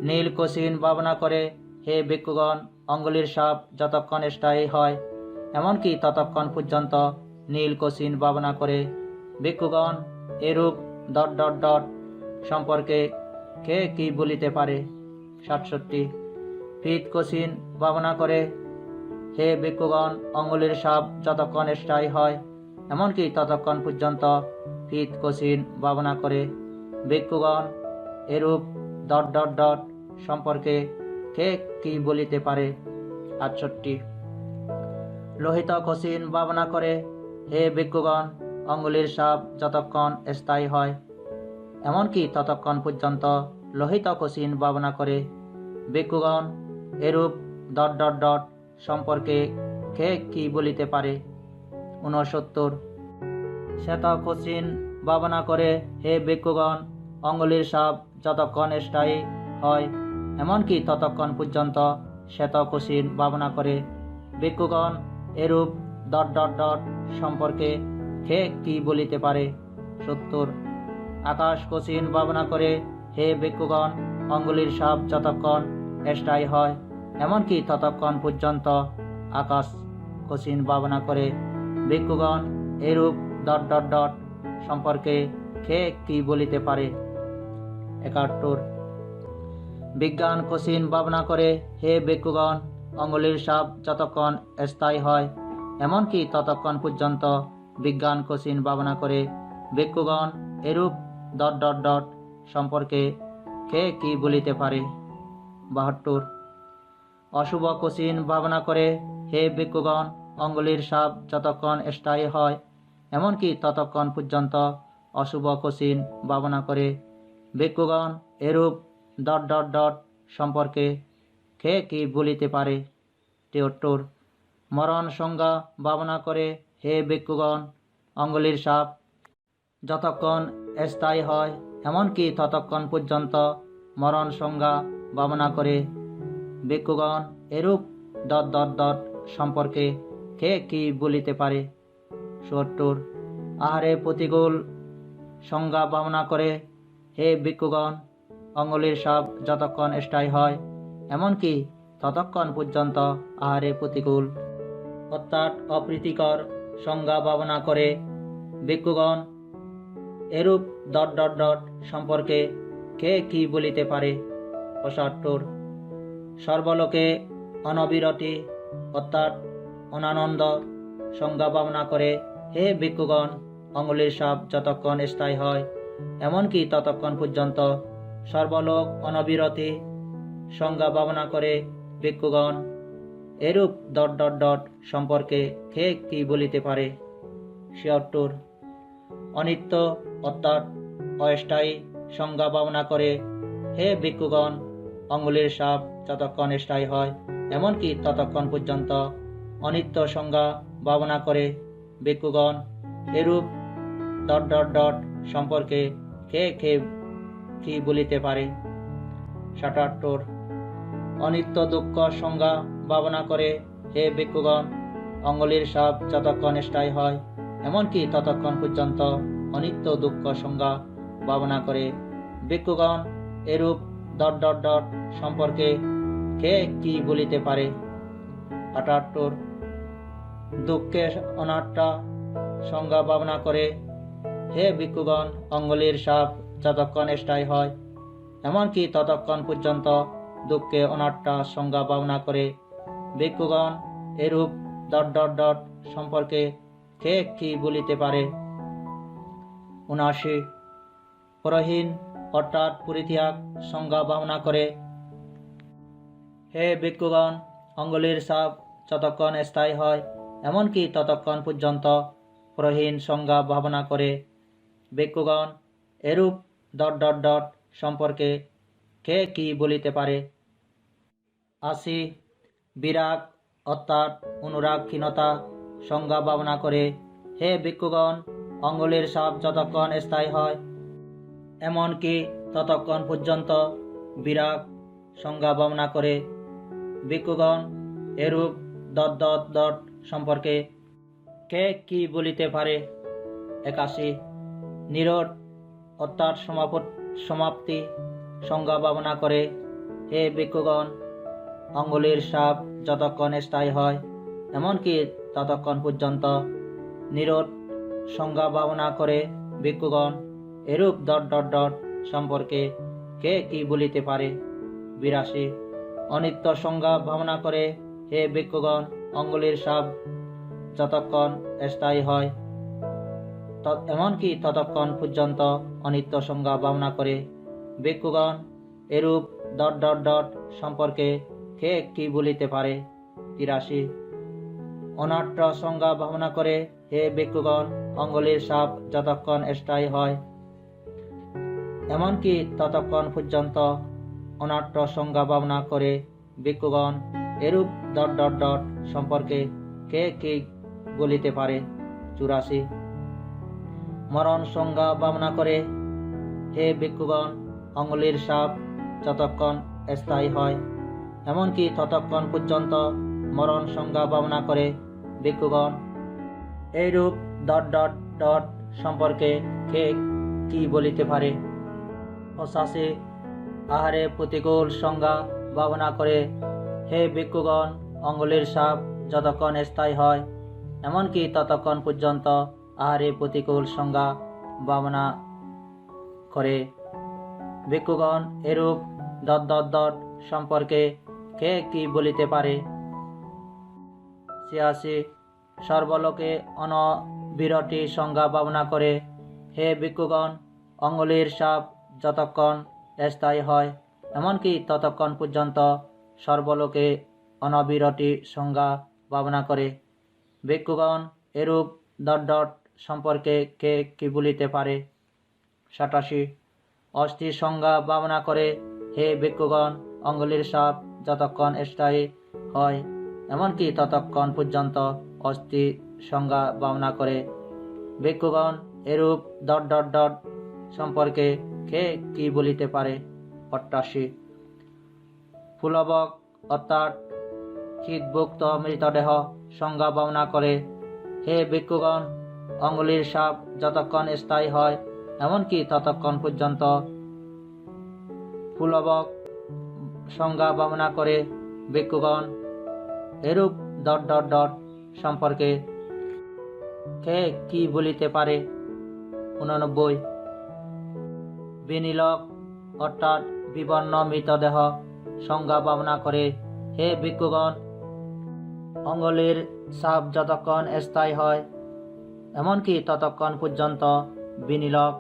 A: নীল কঠিন ভাবনা করে, হে ভিক্ষুগণ, অঙ্গুলির সাপ যতক্ষণ স্থায়ী হয় এমনকি ততক্ষণ পর্যন্ত নীল কঠিন ভাবনা করে। ভিক্ষুগণ এরূপ ... সম্পর্কে কে কি বলিতে পারে? ৬৭। ফিত কঠিন ভাবনা করে, হে ভিক্ষুগণ, অঙ্গুলির সাপ যতক্ষণ স্থায়ী হয় এমনকি ততক্ষণ পর্যন্ত ফিত কঠিন ভাবনা করে। ভিক্ষুগণ এরূপ ... সম্পর্কে কে কি বলিতে পারে? ৬৮। লোহিত কঠিন ভাবনা করে, হে ভিক্ষুগণ, অঙ্গুলির সাপ যতক্ষণ স্থায়ী হয় এমনকি ততক্ষণ পর্যন্ত লোহিত কঠিন ভাবনা করে। ভিক্ষুগণ এরূপ ... সম্পর্কে কে কি বলিতে পারে? ৬৯। শ্বেত কঠিন ভাবনা করে, হে ভিক্ষুগণ, অঙ্গুলির সাপ যতক্ষণ স্থায়ী হয় এমনকি ততক্ষণ পর্যন্ত শ্বেত কঠিন ভাবনা করে। ভিক্ষুগণ এরূপ ... সম্পর্কে কে কি বলিতে পারে? ৭০। আকাশ কঠিন ভাবনা করে, হে ভিক্ষুগণ, অঙ্গুলির সাপ যতক্ষণ স্থায়ী হয় এমনকি ততক্ষণ পর্যন্ত আকাশ কঠিন ভাবনা করে। ভিক্ষুগণ এরূপ ... সম্পর্কে কে কি বলিতে পারে? ৭১। বিজ্ঞান কঠিন ভাবনা করে, হে ভিক্ষুগণ, অঙ্গুলির সাপ যতক্ষণ স্থায়ী হয় এমনকি ততক্ষণ পর্যন্ত বিজ্ঞান কঠিন ভাবনা করে। ভিক্ষুগণ এরূপ ... সম্পর্কে কে কি বলিতে পারে? ৭২। অশুভ কঠিন ভাবনা করে, হে ভিক্ষুগণ, অঙ্গুলির সাপ যতক্ষণ স্থায়ী হয় এমনকি ততক্ষণ পর্যন্ত অশুভ কঠিন ভাবনা করে। ভিক্ষুগণ এরূপ ... সম্পর্কে কে কি বলিতে পারে? ৭৩। মরণ সংজ্ঞা ভাবনা করে, হে ভিক্ষুগণ, অঙ্গুলির সাপ যতক্ষণ স্থায়ী হয় এমনকি ততক্ষণ পর্যন্ত মরণ সংজ্ঞা ভাবনা করে। ভিক্ষুগণ এরূপ ... সম্পর্কে কে কি বলিতে পারে? ৭৪। আহারে প্রতিকূল সংজ্ঞা ভাবনা করে, হে ভিক্ষুগণ, অঙ্গুলির সাপ যতক্ষণ স্থায়ী হয় এমনকি ততক্ষণ পর্যন্ত আহারে প্রতিকূল অর্থাৎ অপ্রীতিকর সংজ্ঞা ভাবনা করে। ভিক্ষুগণ এরূপ ... সম্পর্কে কে কি বলিতে পারে? ৭৫। সর্বলোকে অনবিরতি অর্থাৎ অনানন্দ সংজ্ঞা ভাবনা করে, হে ভিক্ষুগণ, অঙ্গুলির সাপ যতক্ষণ স্থায়ী হয় এমনকি ততক্ষণ পর্যন্ত সর্বলোক অনবিরতি সংজ্ঞা ভাবনা করে। ভিক্ষুগণ এরূপ ... সম্পর্কে কে কি বলিতে পারে? ৭৬। অনিত্য অর্থাৎ অস্থায়ী সংজ্ঞা ভাবনা করে, হে ভিক্ষুগণ, অঙ্গুলির সাপ যতক্ষণ স্থায়ী হয় এমনকি ততক্ষণ পর্যন্ত অনিত্য সংজ্ঞা ভাবনা করে। ভিক্ষুগণ এরূপ ... সম্পর্কে কে কে কি বলিতে পারে? ৭৭। অনিত্য দুঃখ সংজ্ঞা ভাবনা করে, হে ভিক্ষুগণ, অঙ্গুলির সাপ যতক্ষণ স্থায়ী হয় এমনকি ততক্ষণ পর্যন্ত অনিত্য দুঃখ সংজ্ঞা ভাবনা করে। ভিক্ষুগণ এরূপ ... সম্পর্কে কে কি বলিতে পারে? ৭৮। দুঃখের অনাত্মা সংজ্ঞা ভাবনা করে, হে ভিক্ষুগণ, অঙ্গুলির সাপ যতক্ষণ স্থায়ী হয় এমনকি ততক্ষণ পর্যন্ত দুঃখে অনাত্মা সংজ্ঞা ভাবনা করে। ভিক্ষুগণ এরূপ ... সম্পর্কে কে কি বলিতে পারে? ৭৯। পরহীন অর্থাৎ পরিত্যাগ সংজ্ঞা ভাবনা করে, হে ভিক্ষুগণ, অঙ্গুলির সাপ যতক্ষণ স্থায়ী হয় এমনকি ততক্ষণ পর্যন্ত পরহীন সংজ্ঞা ভাবনা করে। ভিক্ষুগণ এরূপ ... সম্পর্কে কে কি বলিতে পারে? ৮০। বিরাগ অর্থাৎ অনুরাগহীনতা সংজ্ঞা ভাবনা করে, হে ভিক্ষুগণ, অঙ্গুলির সাপ যতক্ষণ স্থায়ী হয় এমনকি ততক্ষণ পর্যন্ত বিরাগ সংজ্ঞা ভাবনা করে। ভিক্ষুগণ এরূপ দট দট দট সম্পর্কে কে কি বলিতে পারে? 81 নিরোধ অর্থাৎ সমাপ্তি সংজ্ঞা ভাবনা করে হে ভিক্ষুগণ, অঙ্গুলির সাপ যতক্ষণ স্থায়ী হয় এমনকি ততক্ষণ পর্যন্ত। নিরোধ সংজ্ঞা ভাবনা করে ভিক্ষুগণ, এরূপ ডট ডট ডট সম্পর্কে কে কি বলিতে পারে? 82 অনিত্য সংজ্ঞা ভাবনা করে হে ভিক্ষুগণ, অঙ্গুলির সাপ যতক্ষণ স্থায়ী হয় এমনকি ততক্ষণ পর্যন্ত। অনিত্য সংজ্ঞা ভাবনা করে ভিক্ষুগণ, এরূপ ডট ডট ডট সম্পর্কে কে কি বলিতে পারে? 83 অনাট্য সংজ্ঞা ভাবনা করে হে ভিক্ষুগণ, অঙ্গুলির সাপ যতক্ষণ স্থায়ী হয় এমনকি ততক্ষণ পর্যন্ত। অনাট্য সংজ্ঞা ভাবনা করে ভিক্ষুগণ, এরূপ ডট ডট ডট সম্পর্কে কে কি বলিতে পারে? 84 মরণ সংজ্ঞা ভাবনা করে হে ভিক্ষুগণ, অঙ্গুলির সাপ যতক্ষণ স্থায়ী হয় এমনকি ততক্ষণ পর্যন্ত। মরণ সংজ্ঞা ভাবনা করে ভিক্ষুগণ, এইরূপ ডট ডট ডট সম্পর্কে কে কি বলিতে পারে? 85 আহারে প্রতিকূল সংজ্ঞা ভাবনা করে হে ভিক্ষুগণ, অঙ্গুলির সাপ যতক্ষণ স্থায়ী হয় এমনকি ততক্ষণ পর্যন্ত। আহারে প্রতিকূল সংজ্ঞা ভাবনা করে ভিক্ষুগণ, এরূপ ডট ডট ডট সম্পর্কে কে কি বলিতে পারে? 86 সর্বলোকে অনবিরতি সংজ্ঞা ভাবনা করে হে ভিক্ষুগণ, অঙ্গুলির সাপ যতক্ষণ স্থায়ী হয় এমনকি ততক্ষণ পর্যন্ত। সর্বলোকে অনবিরতি সংজ্ঞা ভাবনা করে ভিক্ষুগণ, এরূপ ডট ডট সম্পর্কে কে কি বলিতে পারে? 87 অস্থি সংজ্ঞা ভাবনা করে হে ভিক্ষুগণ, অঙ্গুলির সাপ যতক্ষণ স্থায়ী হয় এমনকি ততক্ষণ পর্যন্ত। অস্থি সংজ্ঞা ভাবনা করে ভিক্ষুগণ, এরূপ ডট ডট ডট সম্পর্কে কে কি বলিতে পারে? 88 পুলবক অর্থাৎ শীতভুক্ত মৃতদেহ সংজ্ঞা ভাবনা করে হে ভিক্ষুগণ, অঙ্গুলির সাপ যতক্ষণ স্থায়ী হয় এমনকি ততক্ষণ পর্যন্ত। পুলবক সংজ্ঞা ভাবনা করে ভিক্ষুগণ, এরূপ ডট ডট ডট সম্পর্কে কে কি বলিতে পারে? 89 বিনিলক অর্থাৎ বিবর্ণ মৃতদেহ সংজ্ঞা ভাবনা করে হে ভিক্ষুগণ, অঙ্গুলির সাপ যতক্ষণ স্থায়ী হয় এমনকি ততক্ষণ পর্যন্ত। বিনিলক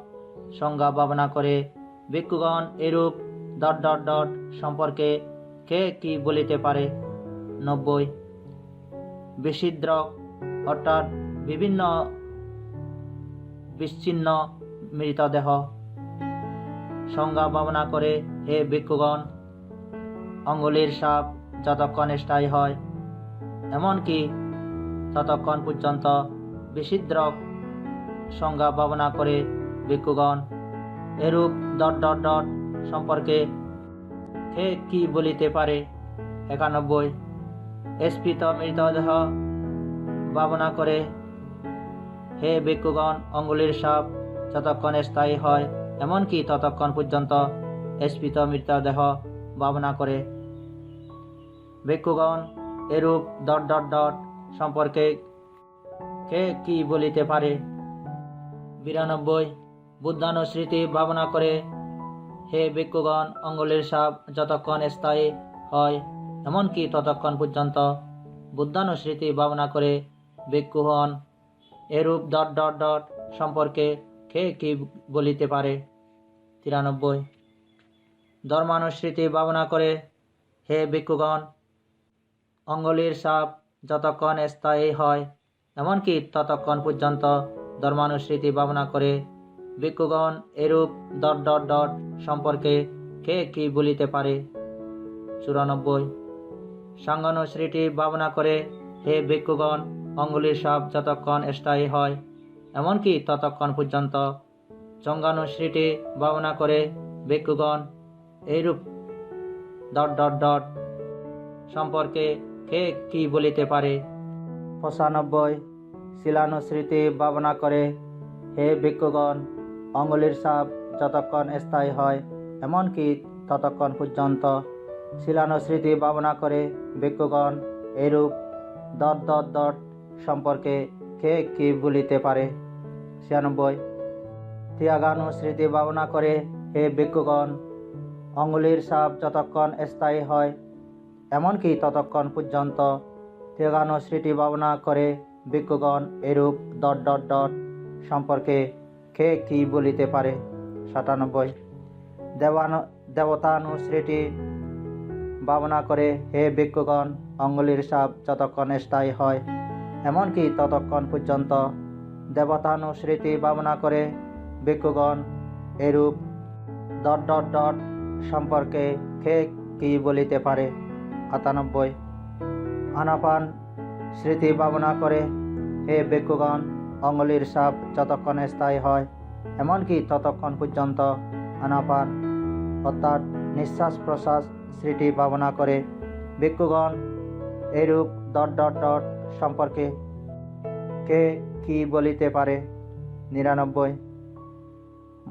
A: সংজ্ঞা ভাবনা করে ভিক্ষুগণ, এরূপ ডট ডট ডট সম্পর্কে কে কি বলিতে পারে? 90 বিছিদ্রক অর্থাৎ বিভিন্ন বিচ্ছিন্ন মৃতদেহ সংজ্ঞা ভাবনা করে হে ভিক্ষুগণ, অঙ্গুলির সাপ যতক্ষণ স্থায়ী হয় এমনকি ততক্ষণ পর্যন্ত। বিছিদ্রক সংজ্ঞা ভাবনা করে ভিক্ষুগণ, এরূপ ডট ডট ডট সম্পর্কে কে কি বলিতে পারে? 91 স্ফীত মৃতদেহ ভাবনা করে হে ভিক্ষুগণ, অঙ্গুলির সাপ যতক্ষণ স্থায়ী হয় এমনকি ততক্ষণ পর্যন্ত। স্ফীত মৃতদেহ ভাবনা করে ভিক্ষুগণ, এরূপ ডট ডট ডট সম্পর্কে কে কি বলিতে পারে? 92 বুদ্ধানুস্মৃতি ভাবনা করে হে ভিক্ষুগণ, অঙ্গুলির সাপ যতক্ষণ স্থায়ী হয় এমনকি ততক্ষণ পর্যন্ত। বুদ্ধানুস্মৃতি ভাবনা করে ভিক্ষুগণ, এরূপ ডট ডট ডট সম্পর্কে কে কি বলিতে পারে? 93 ধর্মানুস্মৃতি ভাবনা করে হে ভিক্ষুগণ, অঙ্গুলির সাপ যতক্ষণ স্থায়ী হয় এমনকি ততক্ষণ পর্যন্ত। ধর্মানুস্মৃতি ভাবনা করে ভিক্ষুগণ, এরূপ ডট ডট ডট সম্পর্কে কে কি বলিতে পারে? 94 সাঙ্গানুস্মৃতি ভাবনা করে হে ভিক্ষুগণ, অঙ্গুলির সাপ যতক্ষণ স্থায়ী হয় এমনকি ততক্ষণ পর্যন্ত। চঙ্গানুস্মৃতি ভাবনা করে ভিক্ষুগণ, এইরূপ ডট ডট ডট সম্পর্কে কে কি বলিতে পারে? 95 শিলানুস্মৃতি ভাবনা করে, হে ভিক্ষুগণ, অঙ্গুলির ছাপ যতক্ষণ স্থায়ী হয় এমনকি ততক্ষণ পর্যন্ত শিলানুস্মৃতি ভাবনা করে ভিক্ষুগণ এরূপ দট দট দট সম্পর্কে কে কি বলিতে পারে? 96 ত্যাগানুস্মৃতি ভাবনা করে, হে ভিক্ষুগণ, অঙ্গুলির ছাপ যতক্ষণ স্থায়ী হয় এমনকি ততক্ষণ পর্যন্ত ত্যাগানুস্মৃতি ভাবনা করে ভিক্ষুগণ এরূপ ডট ডট ডট সম্পর্কে কে কি বলিতে পারে? 97 দেবতানুস্মৃতি ভাবনা করে, হে ভিক্ষুগণ, অঙ্গুলির ছাপ যতক্ষণ স্থায়ী হয় এমনকি ততক্ষণ পর্যন্ত দেবতানুস্মৃতি ভাবনা করে ভিক্ষুগণ এরূপ ডট ডট ডট সম্পর্কে কে কি বলিতে পারে? 98 আনাপান স্মৃতি ভাবনা করে, হে ভিক্ষুগণ, অঙ্গুলির ছাপ যতক্ষণ স্থায়ী হয় এমনকি ততক্ষণ পর্যন্ত আনাপান অর্থাৎ নিঃশ্বাস প্রশ্বাস স্মৃতি ভাবনা করে ভিক্ষুগণ এরূপ ডট ডট ডট সম্পর্কে কে কি বলিতে পারে? 99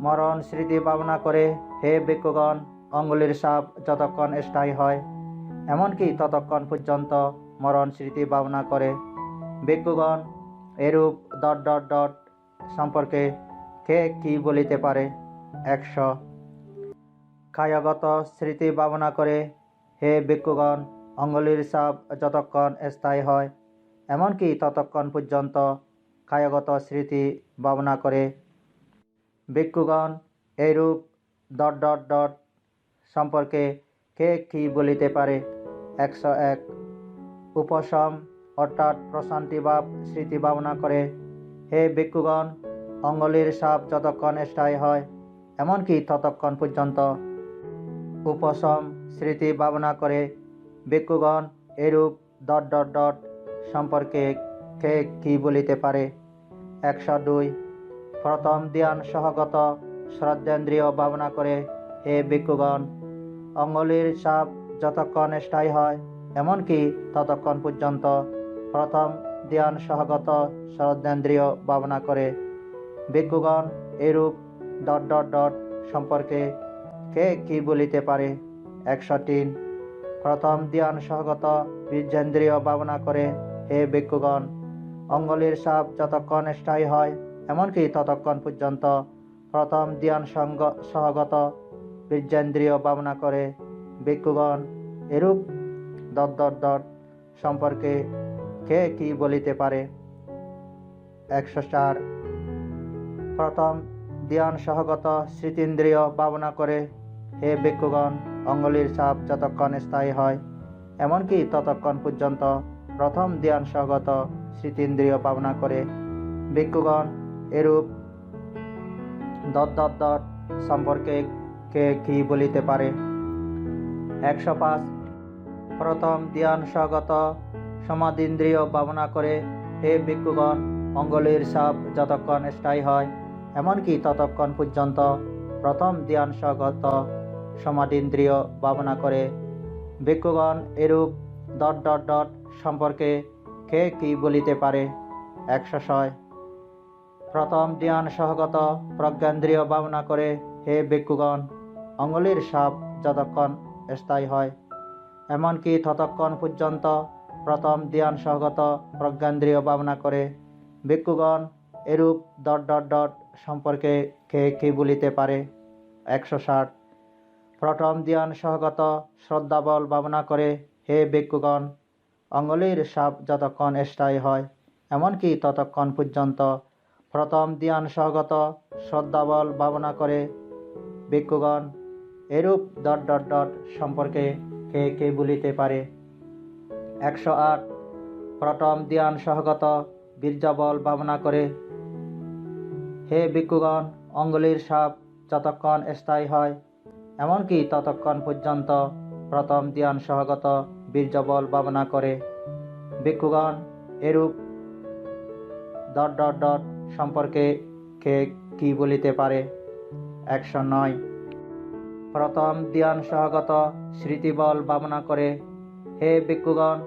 A: মরণ স্মৃতি ভাবনা করে, হে ভিক্ষুগণ, অঙ্গুলির ছাপ যতক্ষণ স্থায়ী হয় এমনকি ততক্ষণ পর্যন্ত মরণ স্মৃতি ভাবনা করে ভিক্ষুগণ এরূপ ডট ডট ডট সম্পর্কে কে কি বলিতে পারে? 100 কায়গত স্মৃতি ভাবনা করে, হে ভিক্ষুগণ, অঙ্গুলির ছাপ যতক্ষণ স্থায়ী হয় এমনকি ততক্ষণ পর্যন্ত কায়গত স্মৃতি ভাবনা করে ভিক্ষুগণ এইরূপ ডট ডট ডট সম্পর্কে কে কি বলিতে পারে? 101 উপশম অর্থাৎ প্রশান্তি ভাব স্মৃতি ভাবনা করে, হে ভিক্ষুগণ, অঙ্গুলির ছাপ যতক্ষণ স্থায়ী হয় এমনকি ততক্ষণ পর্যন্ত উপশম স্মৃতি ভাবনা করে ভিক্ষুগণ এরূপ ডট ডট ডট সম্পর্কে কে কি বলিতে পারে? 102 প্রথম ধ্যান সহগত শ্রদ্ধেন্দ্রিয় ভাবনা করে, হে ভিক্ষুগণ, অঙ্গুলির ছাপ যতক্ষণ স্থায়ী হয় এমনকি ততক্ষণ পর্যন্ত প্রথম ধ্যান সহগত শ্রদ্ধেন্দ্রিয় ভাবনা করে ভিক্ষুগণ এরূপ ডট ডট ডট সম্পর্কে কে কি বলিতে পারে? 103 প্রথম ধ্যান সহগত বীর্যেন্দ্রিয় ভাবনা করে, হে ভিক্ষুগণ, অঙ্গুলির ছাপ যতক্ষণ স্থায়ী হয় এমনকি ততক্ষণ পর্যন্ত প্রথম ধ্যান সহগত বীর্যেন্দ্রিয় ভাবনা করে ভিক্ষুগণ এরূপ ডট ডট ডট সম্পর্কে কে কি বলিতে পারে? 104 প্রথম ধ্যান সহগত স্মৃতিন্দ্রিয় ভাবনা করে, হে ভিক্ষুগণ, অঙ্গুলির ছাপ যতক্ষণ স্থায়ী হয় এমনকি ততক্ষণ পর্যন্ত প্রথম ধ্যান সহগত স্মৃতিন্দ্রিয় ভাবনা করে ভিক্ষুগণ এরূপ ডট ডট ডট সম্পর্কে কে কি বলিতে পারে? 105 প্রথম ধ্যান সহগত সমাধীন্দ্রিয় ভাবনা করে, হে ভিক্ষুগণ, অঙ্গুলির ছাপ যতক্ষণ স্থায়ী হয় এমনকি ততক্ষণ পর্যন্ত প্রথম ধ্যান সহগত সমাধীন্দ্রিয় ভাবনা করে ভিক্ষুগণ এরূপ ডট ডট ডট সম্পর্কে কে কি বলিতে পারে? 106 প্রথম ধ্যান সহগত প্রজ্ঞান্দ্রিয় ভাবনা করে, হে ভিক্ষুগণ, অঙ্গুলির ছাপ যতক্ষণ স্থায়ী হয় এমনকি ততক্ষণ পর্যন্ত প্রথম ধ্যান সহগত প্রজ্ঞান্দ্রিয় ভাবনা করে ভিক্ষুগণ এরূপ ডট ডট ডট সম্পর্কে কে কি বলিতে পারে? 107 প্রথম ধ্যান সহগত শ্রদ্ধাবল ভাবনা করে, হে ভিক্ষুগণ, অঙ্গুলির ছাপ যতক্ষণ স্থায়ী হয় এমনকি ততক্ষণ পর্যন্ত প্রথম ধ্যান সহগত শ্রদ্ধাবল ভাবনা করে ভিক্ষুগণ এরূপ ডট ডট ডট সম্পর্কে কে কে বলিতে পারে? 108 প্রথম ধ্যান সহগত বীর্যবল ভাবনা করে, হে ভিক্ষুগণ, অঙ্গুলির ছাপ যতক্ষণ স্থায়ী হয় এমনকি ততক্ষণ পর্যন্ত প্রথম ধ্যান সহগত বীর্যবল ভাবনা করে ভিক্ষুগণ এরূপ ডট ডট ডট সম্পর্কে কে কি বলিতে পারে? 109 প্রথম ধ্যান সহগত স্মৃতিবল ভাবনা করে, হে ভিক্ষুগণ,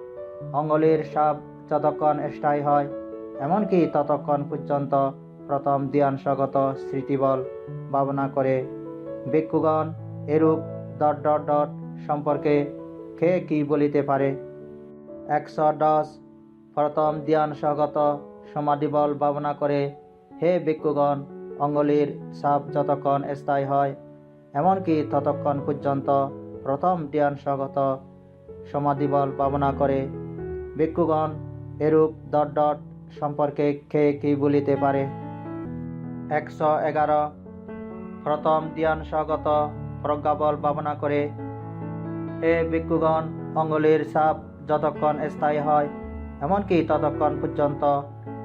A: অঙ্গুলির সাপ যতক্ষণ স্থায়ী হয় এমনকি ততক্ষণ পর্যন্ত প্রথম ধ্যানসগত স্মৃতিবল ভাবনা করে ভিক্ষুগণ এরূপ ... সম্পর্কে কে কি বলিতে পারে? 110 প্রথম ধ্যানসগত সমাধিবল ভাবনা করে হে ভিক্ষুগণ অঙ্গুলির সাপ যতক্ষণ স্থায়ী হয় এমনকি ততক্ষণ পর্যন্ত প্রথম ধ্যানসগত সমাধিবল ভাবনা করে ভিক্ষুগণ এরূপ ... সম্পর্কে কে কি বলিতে পারে? 111 প্রথম ধ্যানসগত প্রজ্ঞাবল ভাবনা করে হে ভিক্ষুগণ অঙ্গুলির সাপ যতক্ষণ স্থায়ী হয় এমনকি ততক্ষণ পর্যন্ত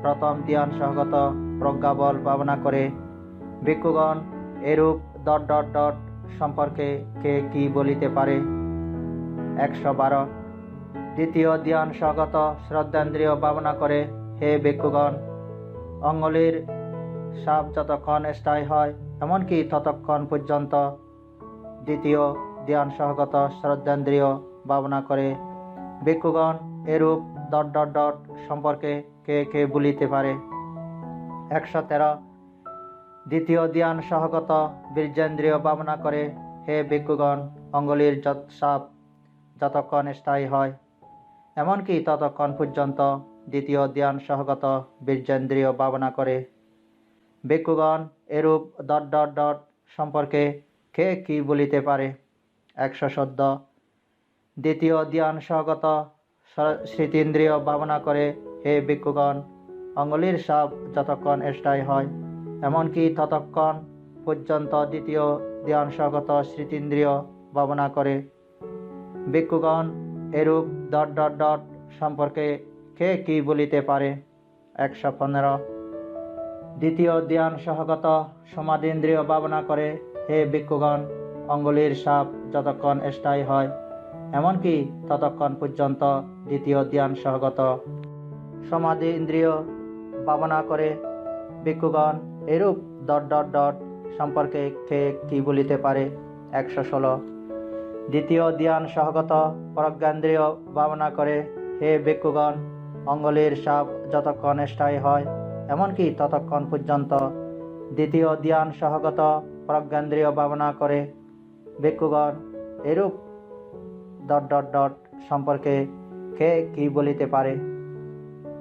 A: প্রথম ধ্যানসগত প্রজ্ঞাবল ভাবনা করে ভিক্ষুগণ এরূপ ... সম্পর্কে কে কি বলিতে পারে? 112 দ্বিতীয় ধ্যানসগত শ্রদ্ধেন্দ্রিয় ভাবনা করে হে ভিক্ষুগণ অঙ্গুলির সাপ যতক্ষণ স্থায়ী হয় এমনকি ততক্ষণ পর্যন্ত দ্বিতীয় ধ্যানসগত শ্রদ্ধেন্দ্রিয় ভাবনা করে ভিক্ষুগণ এরূপ ... সম্পর্কে কে কে বলিতে পারে? 113 দ্বিতীয় ধ্যানসহগত বীর্যেন্দ্রিয় ভাবনা করে হে ভিক্ষুগণ অঙ্গুলির সাপ যতক্ষণ স্থায়ী হয় এমনকি ততক্ষণ পর্যন্ত দ্বিতীয় ধ্যানসহগত বীর্যেন্দ্রিয় ভাবনা করে ভিক্ষুগণ এরূপ ... সম্পর্কে কে কি বলিতে পারে? 114 দ্বিতীয় ধ্যানসহগত স্মৃতিন্দ্রিয় ভাবনা করে হে ভিক্ষুগণ অঙ্গুলির সাপ যতক্ষণ স্থায়ী হয় এমনকি ততক্ষণ পর্যন্ত দ্বিতীয় ধ্যানসহগত স্মৃতিন্দ্রিয় ভাবনা করে ভিক্ষুগণ এরূপ ... সম্পর্কে কে কি বলিতে পারে? 115 দ্বিতীয় ধ্যানসহগত সমাধীন্দ্রিয় ভাবনা করে হে ভিক্ষুগণ অঙ্গুলির সাপ যতক্ষণ স্থায়ী হয় এমনকি ততক্ষণ পর্যন্ত দ্বিতীয় ধ্যানসহগত সমাধি ইন্দ্রিয় ভাবনা করে ভিক্ষুগণ এরূপ ... সম্পর্কে কে কি বলিতে পারে? 116 দ্বিতীয় ধ্যানসহগত প্রজ্ঞেন্দ্রিয় ভাবনা করে হে ভিক্ষুগণ অঙ্গুলির সাপ যতক্ষণ স্থায়ী হয় এমনকি ততক্ষণ পর্যন্ত দ্বিতীয় ধ্যানসহগত প্রজ্ঞেন্দ্রিয় ভাবনা করে ভিক্ষুগণ এরূপ ... সম্পর্কে কে কি বলিতে পারে?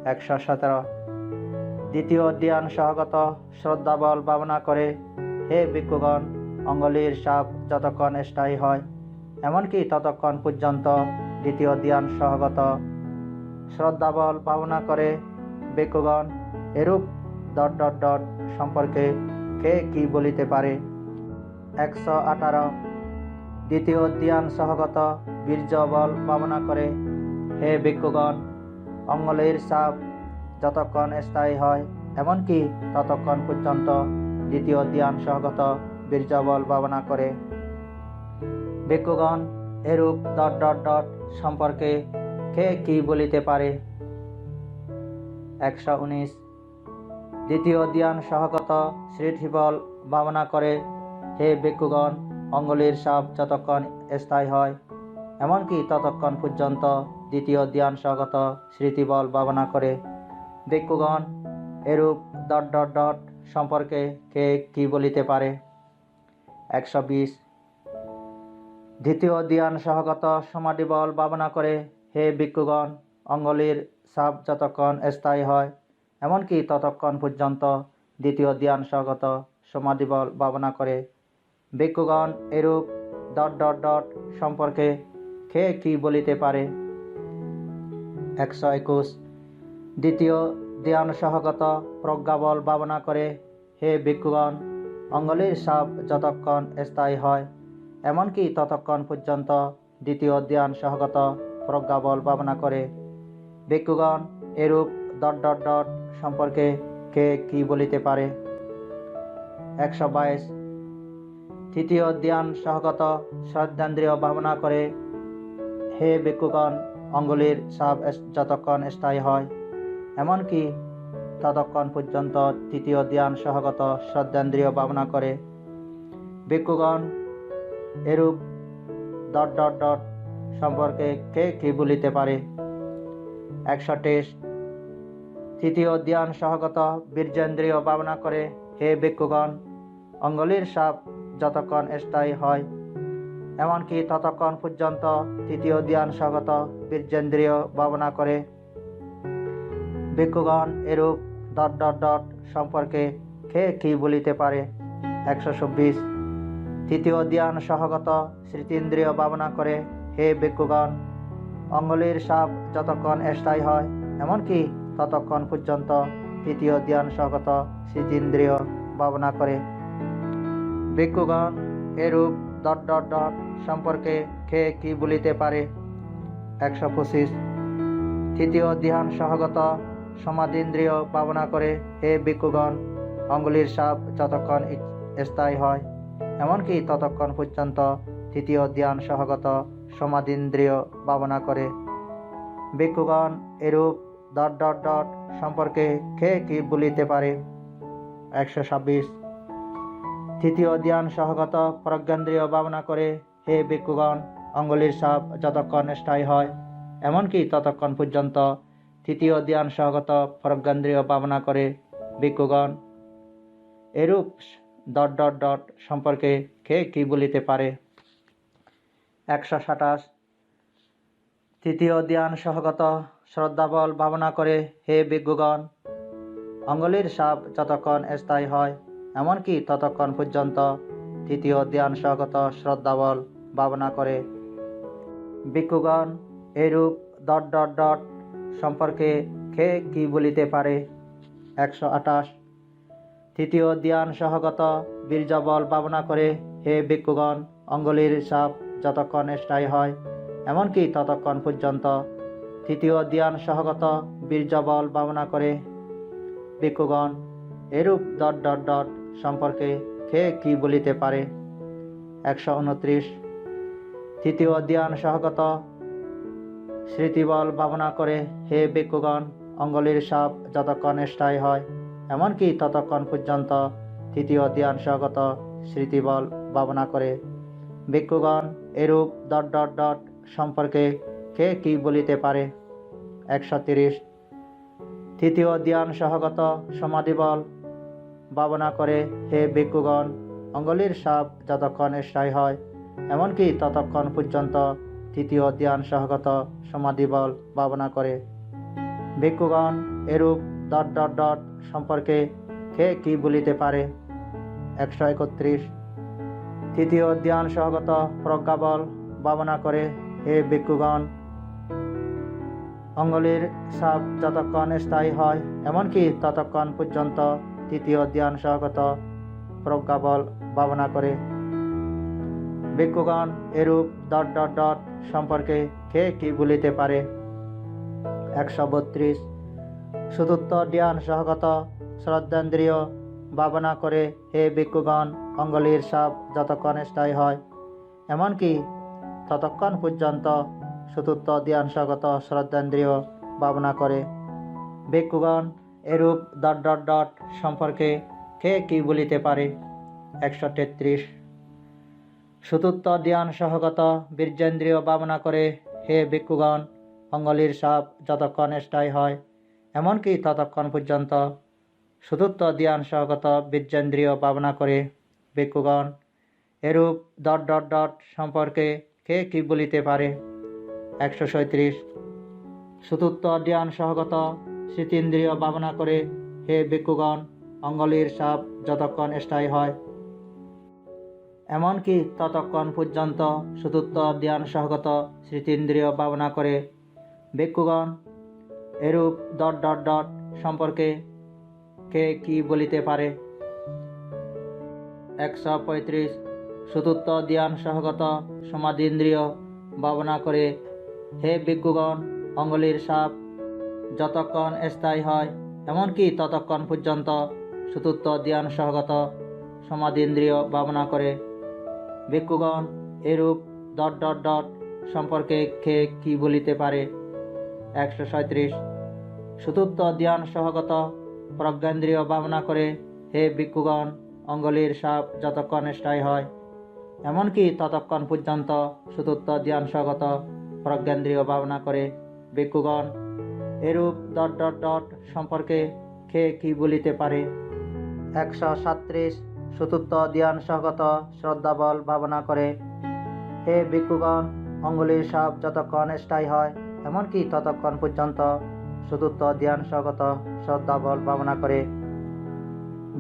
A: 117 দ্বিতীয় ধ্যানসহগত শ্রদ্ধাবল ভাবনা করে হে ভিক্ষুগণ অঙ্গুলির সাপ যতক্ষণ স্থায়ী হয় এমনকি ততক্ষণ পর্যন্ত দ্বিতীয় ধ্যানসহগত শ্রদ্ধাবল ভাবনা করে ভিক্ষুগণ এরূপ ... সম্পর্কে কে কি বলিতে পারে? 118 দ্বিতীয় ধ্যানসহগত বীর্যবল ভাবনা করে হে ভিক্ষুগণ অঙ্গুলির সাপ যতক্ষণ স্থায়ী হয় এমনকি ততক্ষণ পর্যন্ত দ্বিতীয় ধ্যানসহগত বীর্যবল ভাবনা করে ভিক্ষুগণ এরূপ ... সম্পর্কে কে কি বলিতে পারে? 119 দ্বিতীয় ধ্যানসহগত স্মৃতিবল ভাবনা করে হে ভিক্ষুগণ অঙ্গুলির সাপ যতক্ষণ স্থায়ী হয় এমনকি ততক্ষণ পর্যন্ত দ্বিতীয় ধ্যানসহগত স্মৃতিবল ভাবনা করে ভিক্ষুগণ এরূপ ... সম্পর্কে কে কি বলিতে পারে? 120 দ্বিতীয় ধ্যানসহগত সমাধিবল ভাবনা করে হে ভিক্ষুগণ অঙ্গুলির সাপ যতক্ষণ স্থায়ী হয় এমনকি ততক্ষণ পর্যন্ত দ্বিতীয় ধ্যানসহগত সমাধিবল ভাবনা করে ভিক্ষুগণ এরূপ ... সম্পর্কে কে কি বলিতে পারে? 121 দ্বিতীয় ধ্যানসহগত প্রজ্ঞাবল ভাবনা করে হে ভিক্ষুগণ অঙ্গুলির সাপ যতক্ষণ স্থায়ী হয় এমনকি ততক্ষণ পর্যন্ত দ্বিতীয় ধ্যানসহগত প্রজ্ঞাবল ভাবনা করে ভিক্ষুগণ এরূপ ... সম্পর্কে কে কি বলিতে পারে? 122 তৃতীয় ধ্যানসহগত শ্রদ্ধেন্দ্রিয় ভাবনা করে হে ভিক্ষুগণ অঙ্গুলির সাপ যতক্ষণ স্থায়ী হয় এমনকি ততক্ষণ পর্যন্ত তৃতীয় ধ্যানসহগত শ্রদ্ধেন্দ্রিয় ভাবনা করে ভিক্ষুগণ এরূপ ... সম্পর্কে কে কি বলিতে পারে? 123 তৃতীয় ধ্যান সহগত বীর্যেন্দ্রিয় ভাবনা করে, হে ভিক্ষুগণ, অঙ্গুলির সাপ যতক্ষণ স্থায়ী হয় এমনকি ততক্ষণ পর্যন্ত তৃতীয় ধ্যান সহগত বীর্যেন্দ্রিয় ভাবনা করে। ভিক্ষুগণ এরূপ ... সম্পর্কে কে কি বলিতে পারে? 126 তৃতীয় ধ্যান সহগত স্মৃতিন্দ্রিয় ভাবনা করে, হে ভিক্ষুগণ, অঙ্গুলির সাপ যতক্ষণ স্থায়ী হয় এমনকি ততক্ষণ পর্যন্ত তৃতীয় ধ্যান সহগত স্মৃতিন্দ্রিয় ভাবনা করে। ভিক্ষুগণ এরূপ ... সম্পর্কে কে কি বলিতে পারে? 125 তৃতীয় ধ্যান সহগত সমাধীন্দ্রিয় ভাবনা করে, হে ভিক্ষুগণ, অঙ্গুলির সাপ যতক্ষণ স্থায়ী হয় এমনকি ততক্ষণ পর্যন্ত তৃতীয় ধ্যান সহগত সমাধীন্দ্রিয় ভাবনা করে। ভিক্ষুগণ এরূপ ... সম্পর্কে কে কি বলিতে পারে? 126 তৃতীয় ধ্যান সহগত প্রজ্ঞান্দ্রিয় ভাবনা করে, হে ভিক্ষুগণ, অঙ্গুলির সাপ যতক্ষণ স্থায়ী হয় এমনকি ততক্ষণ পর্যন্ত তৃতীয় ধ্যান সহগত প্রজ্ঞান্দ্রিয় ভাবনা করে। ভিক্ষুগণ এরূপ ... সম্পর্কে কে কি বলিতে পারে? 127 তৃতীয় ধ্যান সহগত শ্রদ্ধাবল ভাবনা করে, হে ভিক্ষুগণ, অঙ্গুলির সাপ যতক্ষণ স্থায়ী হয় এমনকি ততক্ষণ পর্যন্ত তৃতীয় ধ্যান সহগত শ্রদ্ধাবল ভাবনা করে। ভিক্ষুগণ এরূপ ... সম্পর্কে কে কি বলিতে পারে? 128 তৃতীয় ধ্যান সহগত বীর্যবল ভাবনা করে, হে ভিক্ষুগণ, অঙ্গুলির সাপ যতক্ষণ স্থায়ী হয় এমনকি ততক্ষণ পর্যন্ত তৃতীয় ধ্যান সহগত বীর্যবল ভাবনা করে। ভিক্ষুগণ এরূপ ... সম্পর্কে কে কি বলিতে পারে? 129 তৃতীয় ধ্যান সহগত স্মৃতিবল ভাবনা করে, হে ভিক্ষুগণ, অঙ্গুলির সাপ যতক্ষণ স্থায়ী হয় এমনকি ততক্ষণ পর্যন্ত তৃতীয় ধ্যান সহগত স্মৃতিবল ভাবনা করে। ভিক্ষুগণ এরূপ ... সম্পর্কে কে কি বলিতে পারে? 130 তৃতীয় ধ্যান সহগত সমাধিবল ভাবনা করে, হে ভিক্ষুগণ, অঙ্গুলির সাপ যতক্ষণ স্থায়ী হয় এমনকি ততক্ষণ পর্যন্ত তৃতীয় ধ্যান সহগত সমাধিবল ভাবনা করে। ভিক্ষুগণ এরূপ ... সম্পর্কে কে কি বলিতে পারে? 131 তৃতীয় ধ্যান সহগত প্রজ্ঞাবল ভাবনা করে, হে ভিক্ষুগণ, অঙ্গুলির সাপ যতক্ষণ স্থায়ী হয় এমনকি ততক্ষণ পর্যন্ত তৃতীয় ধ্যান সহগত প্রজ্ঞাবল ভাবনা করে। ভিক্ষুগণ এরূপ ... সম্পর্কে কে কি বলিতে পারে? 132 চতুর্থ ধ্যান সহগত শ্রদ্ধেন্দ্রিয় ভাবনা করে, হে ভিক্ষুগণ, অঙ্গুলির সাপ যতক্ষণ স্থায়ী হয় এমনকি ততক্ষণ পর্যন্ত চতুর্থ ধ্যান সহগত শ্রদ্ধেন্দ্রিয় ভাবনা করে। ভিক্ষুগণ এরূপ ... সম্পর্কে কে কি বলিতে পারে? 133 চতুর্থ ধ্যান সহগত বীর্যেন্দ্রিয় ভাবনা করে, হে ভিক্ষুগণ, অঙ্গুলির সাপ যতক্ষণ স্থায়ী হয় এমনকি ততক্ষণ পর্যন্ত চতুর্থ ধ্যান সহগত বীর্যেন্দ্রিয় ভাবনা করে। ভিক্ষুগণ এরূপ ... সম্পর্কে কে কি বলিতে পারে? 137 চতুর্থ ধ্যান সহগত স্মৃতিন্দ্রিয় ভাবনা করে, হে ভিক্ষুগণ, অঙ্গুলির সাপ যতক্ষণ স্থায়ী হয় এমনকি ততক্ষণ পর্যন্ত চতুর্থ ধ্যান সহগত স্মৃতিন্দ্রিয় ভাবনা করে। ভিক্ষুগণ এরূপ ... সম্পর্কে কে কি বলিতে পারে? 135 চতুর্থ ধ্যান সহগত সমাধীন্দ্রিয় ভাবনা করে, হে ভিক্ষুগণ, অঙ্গুলির সাপ যতক্ষণ স্থায়ী হয় এমনকি ততক্ষণ পর্যন্ত চতুর্থ ধ্যান সহগত সমাধীন্দ্রিয় ভাবনা করে। ভিক্ষুগণ এরূপ ... সম্পর্কে কে কি বলিতে পারে? 137 চতুর্থ ধ্যান সহগত প্রজ্ঞান্দ্রিয় ভাবনা করে, হে ভিক্ষুগণ, অঙ্গুলির সাপ যতক্ষণ স্থায়ী হয় এমনকি ততক্ষণ পর্যন্ত চতুর্থ ধ্যান সহগত প্রজ্ঞান্দ্রিয় ভাবনা করে। ভিক্ষুগণ এরূপ ডট ডট ডট সম্পর্কে কে কি বলিতে পারে? 137 চতুর্থ ধ্যান সহগত শ্রদ্ধাবল ভাবনা করে। হে ভিক্ষুগণ, অঙ্গুলির সাপ যতক্ষণ স্থায়ী হয় এমনকি ততক্ষণ পর্যন্ত চতুর্থ ধ্যান সহগত শ্রদ্ধাবল ভাবনা করে।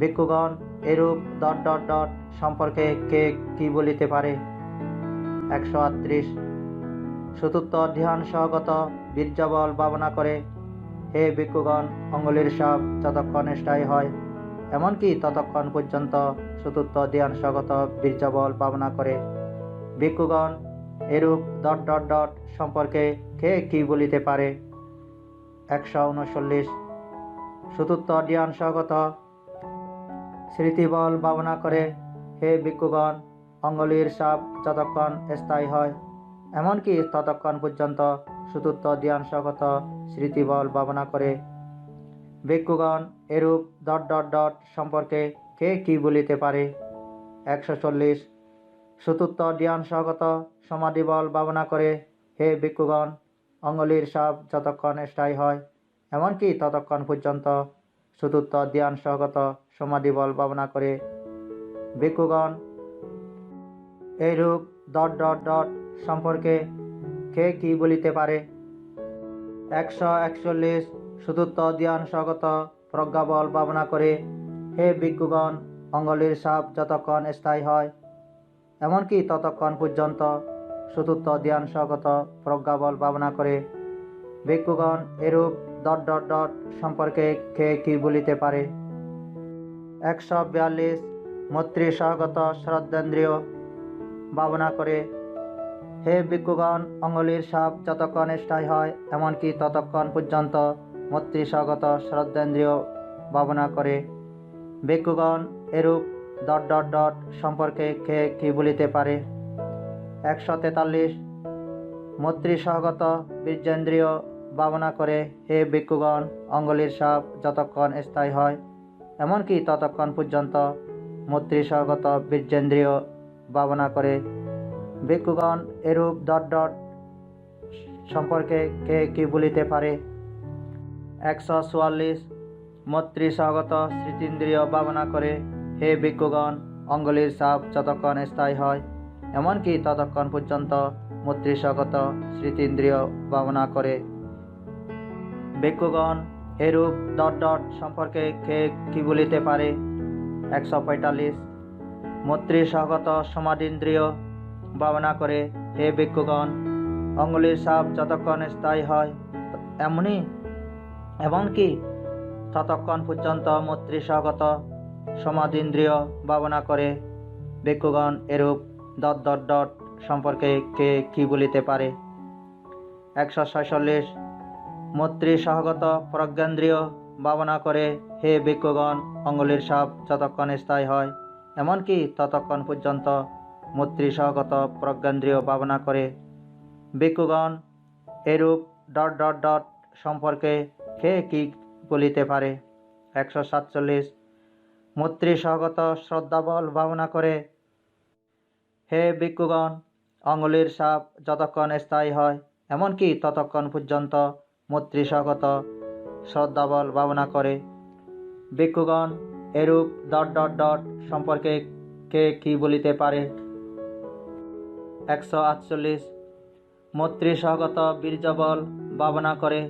A: ভিক্ষুগণ, এরূপ ডট ডট ডট সম্পর্কে কে কি বলিতে পারে? 138 চতুর্থ ধ্যান সহগত বীর্যবল ভাবনা করে। হে ভিক্ষুগণ, অঙ্গুলির সাপ যতক্ষণ স্থায়ী হয় এমনকি ততক্ষণ পর্যন্ত চতুর্থ ধ্যান সহগত বীর্যবল ভাবনা করে। ভিক্ষুগণ, এরূপ ডট ডট ডট সম্পর্কে কে কি বলিতে পারে? 139 চতুর্থ ধ্যান সহগত স্মৃতিবল ভাবনা করে। হে ভিক্ষুগণ, অঙ্গুলির সাপ যতক্ষণ স্থায়ী হয় এমনকি ততক্ষণ পর্যন্ত চতুর্থ ধ্যান সহগত স্মৃতিবল ভাবনা করে। ভিক্ষুগণ, এরূপ ডট ডট ডট সম্পর্কে কে কি বলিতে পারে? 140 চতুর্থ ধ্যান সহগত সমাধিবল ভাবনা করে। হে ভিক্ষুগণ, অঙ্গুলির সাপ যতক্ষণ স্থায়ী হয় এমনকি ততক্ষণ পর্যন্ত চতুর্থ ধ্যান সহগত সমাধিবল ভাবনা করে। ভিক্ষুগণ, এইরূপ ডট ডট ডট সম্পর্কে কে কি বলিতে পারে? 141 চতুর্থ ধ্যান সহগত প্রজ্ঞাবল ভাবনা করে। হে ভিক্ষুগণ, অঙ্গুলির সাপ যতক্ষণ স্থায়ী হয় এমনকি ততক্ষণ পর্যন্ত চতুর্থ ধ্যান সহগত প্রজ্ঞাবল ভাবনা করে। ভিক্ষুগণ, এরূপ ডট ডট ডট সম্পর্কে কে কি বলিতে পারে? 142 মৈত্রী সহগত শ্রদ্ধেন্দ্রিয় ভাবনা করে। হে ভিক্ষুগণ, অঙ্গুলির সাপ যতক্ষণ স্থায়ী হয় এমনকি ততক্ষণ পর্যন্ত মৈত্রী সহগত শ্রদ্ধেন্দ্রিয় ভাবনা করে। ভিক্ষুগণ, এরূপ ডট ডট ডট সম্পর্কে কে কি বলিতে পারে? 143 মৈত্রী সহগত বীর্যেন্দ্রিয় ভাবনা করে। হে ভিক্ষুগণ, অঙ্গুলির সাপ যতক্ষণ স্থায়ী হয় এমনকি ততক্ষণ পর্যন্ত মৈত্রী সহগত বীর্যেন্দ্রিয় ভাবনা করে। ভিক্ষুগণ, এরূপ ডট ডট সম্পর্কে কে কি বলিতে পারে? 144 মৈত্রী সহগত স্মৃতিন্দ্রিয় ভাবনা করে। হে ভিক্ষুগণ, অঙ্গুলির সাপ যতক্ষণ স্থায়ী হয় এমনকি ততক্ষণ পর্যন্ত মৈত্রী সহগত স্মৃতিন্দ্রিয় ভাবনা করে। ভিক্ষুগণ, এরূপ ডট ডট সম্পর্কে কে কি বলিতে পারে? 145 মৈত্রী সহগত সমাধীন্দ্রিয় ভাবনা করে। হে ভিক্ষুগণ, অঙ্গুলির সাপ যতক্ষণ স্থায়ী হয় এমনকি ততক্ষণ পর্যন্ত মৈত্রী সহগত সমাধীন্দ্রিয় ভাবনা করে। ভিক্ষুগণ, এরূপ ডট ডট ডট সম্পর্কে কে কি বলিতে পারে? 146 মৈত্রী সহগত প্রজ্ঞেন্দ্রিয় ভাবনা করে। হে ভিক্ষুগণ, অঙ্গুলির সাপ যতক্ষণ স্থায়ী হয় এমনকি ততক্ষণ পর্যন্ত মৈত্রী সহগত প্রজ্ঞেন্দ্রিয় ভাবনা করে। ভিক্ষুগণ, এরূপ ডট ডট ডট সম্পর্কে কে কি বলিতে পারে? 147 মৈত্রী সহগত শ্রদ্ধাবল ভাবনা করে। হে ভিক্ষুগণ, অঙ্গুলির সাপ যতক্ষণ স্থায়ী হয় এমনকি ততক্ষণ পর্যন্ত মৈত্রী সহগত শ্রদ্ধাবল ভাবনা করে। ভিক্ষুগণ, এরূপ ডট ডট ডট সম্পর্কে কে কি বলিতে পারে? 148 মৈত্রী সহগত বীর্যবল ভাবনা করে।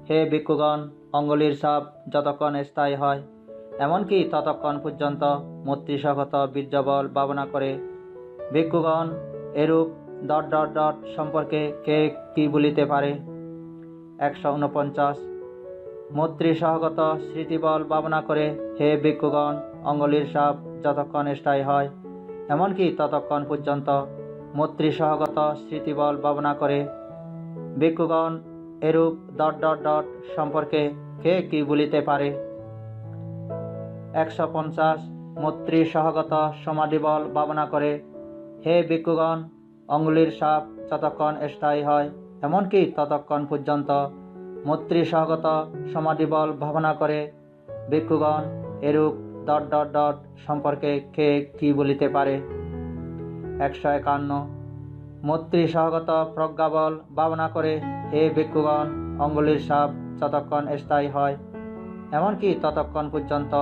A: হে ভিক্ষুগণ, অঙ্গুলির সাপ যতক্ষণ স্থায়ী হয় এমনকি ততক্ষণ পর্যন্ত মৈত্রী সহগত বীর্যবল ভাবনা করে। ভিক্ষুগণ, এরূপ ডট ডট ডট সম্পর্কে কে কি বলিতে পারে? 149 মৈত্রী সহগত স্মৃতিবল ভাবনা করে। হে ভিক্ষুগণ, অঙ্গুলির সাপ যতক্ষণ স্থায়ী হয় এমনকি ততক্ষণ পর্যন্ত মৈত্রী সহগত স্মৃতিবল ভাবনা করে। ভিক্ষুগণ, এরূপ ডট ডট ডট সম্পর্কে কে কি বলিতে পারে? 150 মৈত্রী সহগত সমাধিবল ভাবনা করে। হে ভিক্ষুগণ, অঙ্গুলির সাপ যতক্ষণ স্থায়ী হয় এমনকি ততক্ষণ পর্যন্ত মৈত্রী সহগত সমাধিবল ভাবনা করে। ভিক্ষুগণ, এরূপ ডট ডট ডট সম্পর্কে কে কি বলিতে পারে? 151 মৈত্রী সহগত প্রজ্ঞাবল ভাবনা করে। হে ভিক্ষুগণ, অঙ্গুলির সাপ যতক্ষণ স্থায়ী হয়, এমনকি ততক্ষণ পর্যন্ত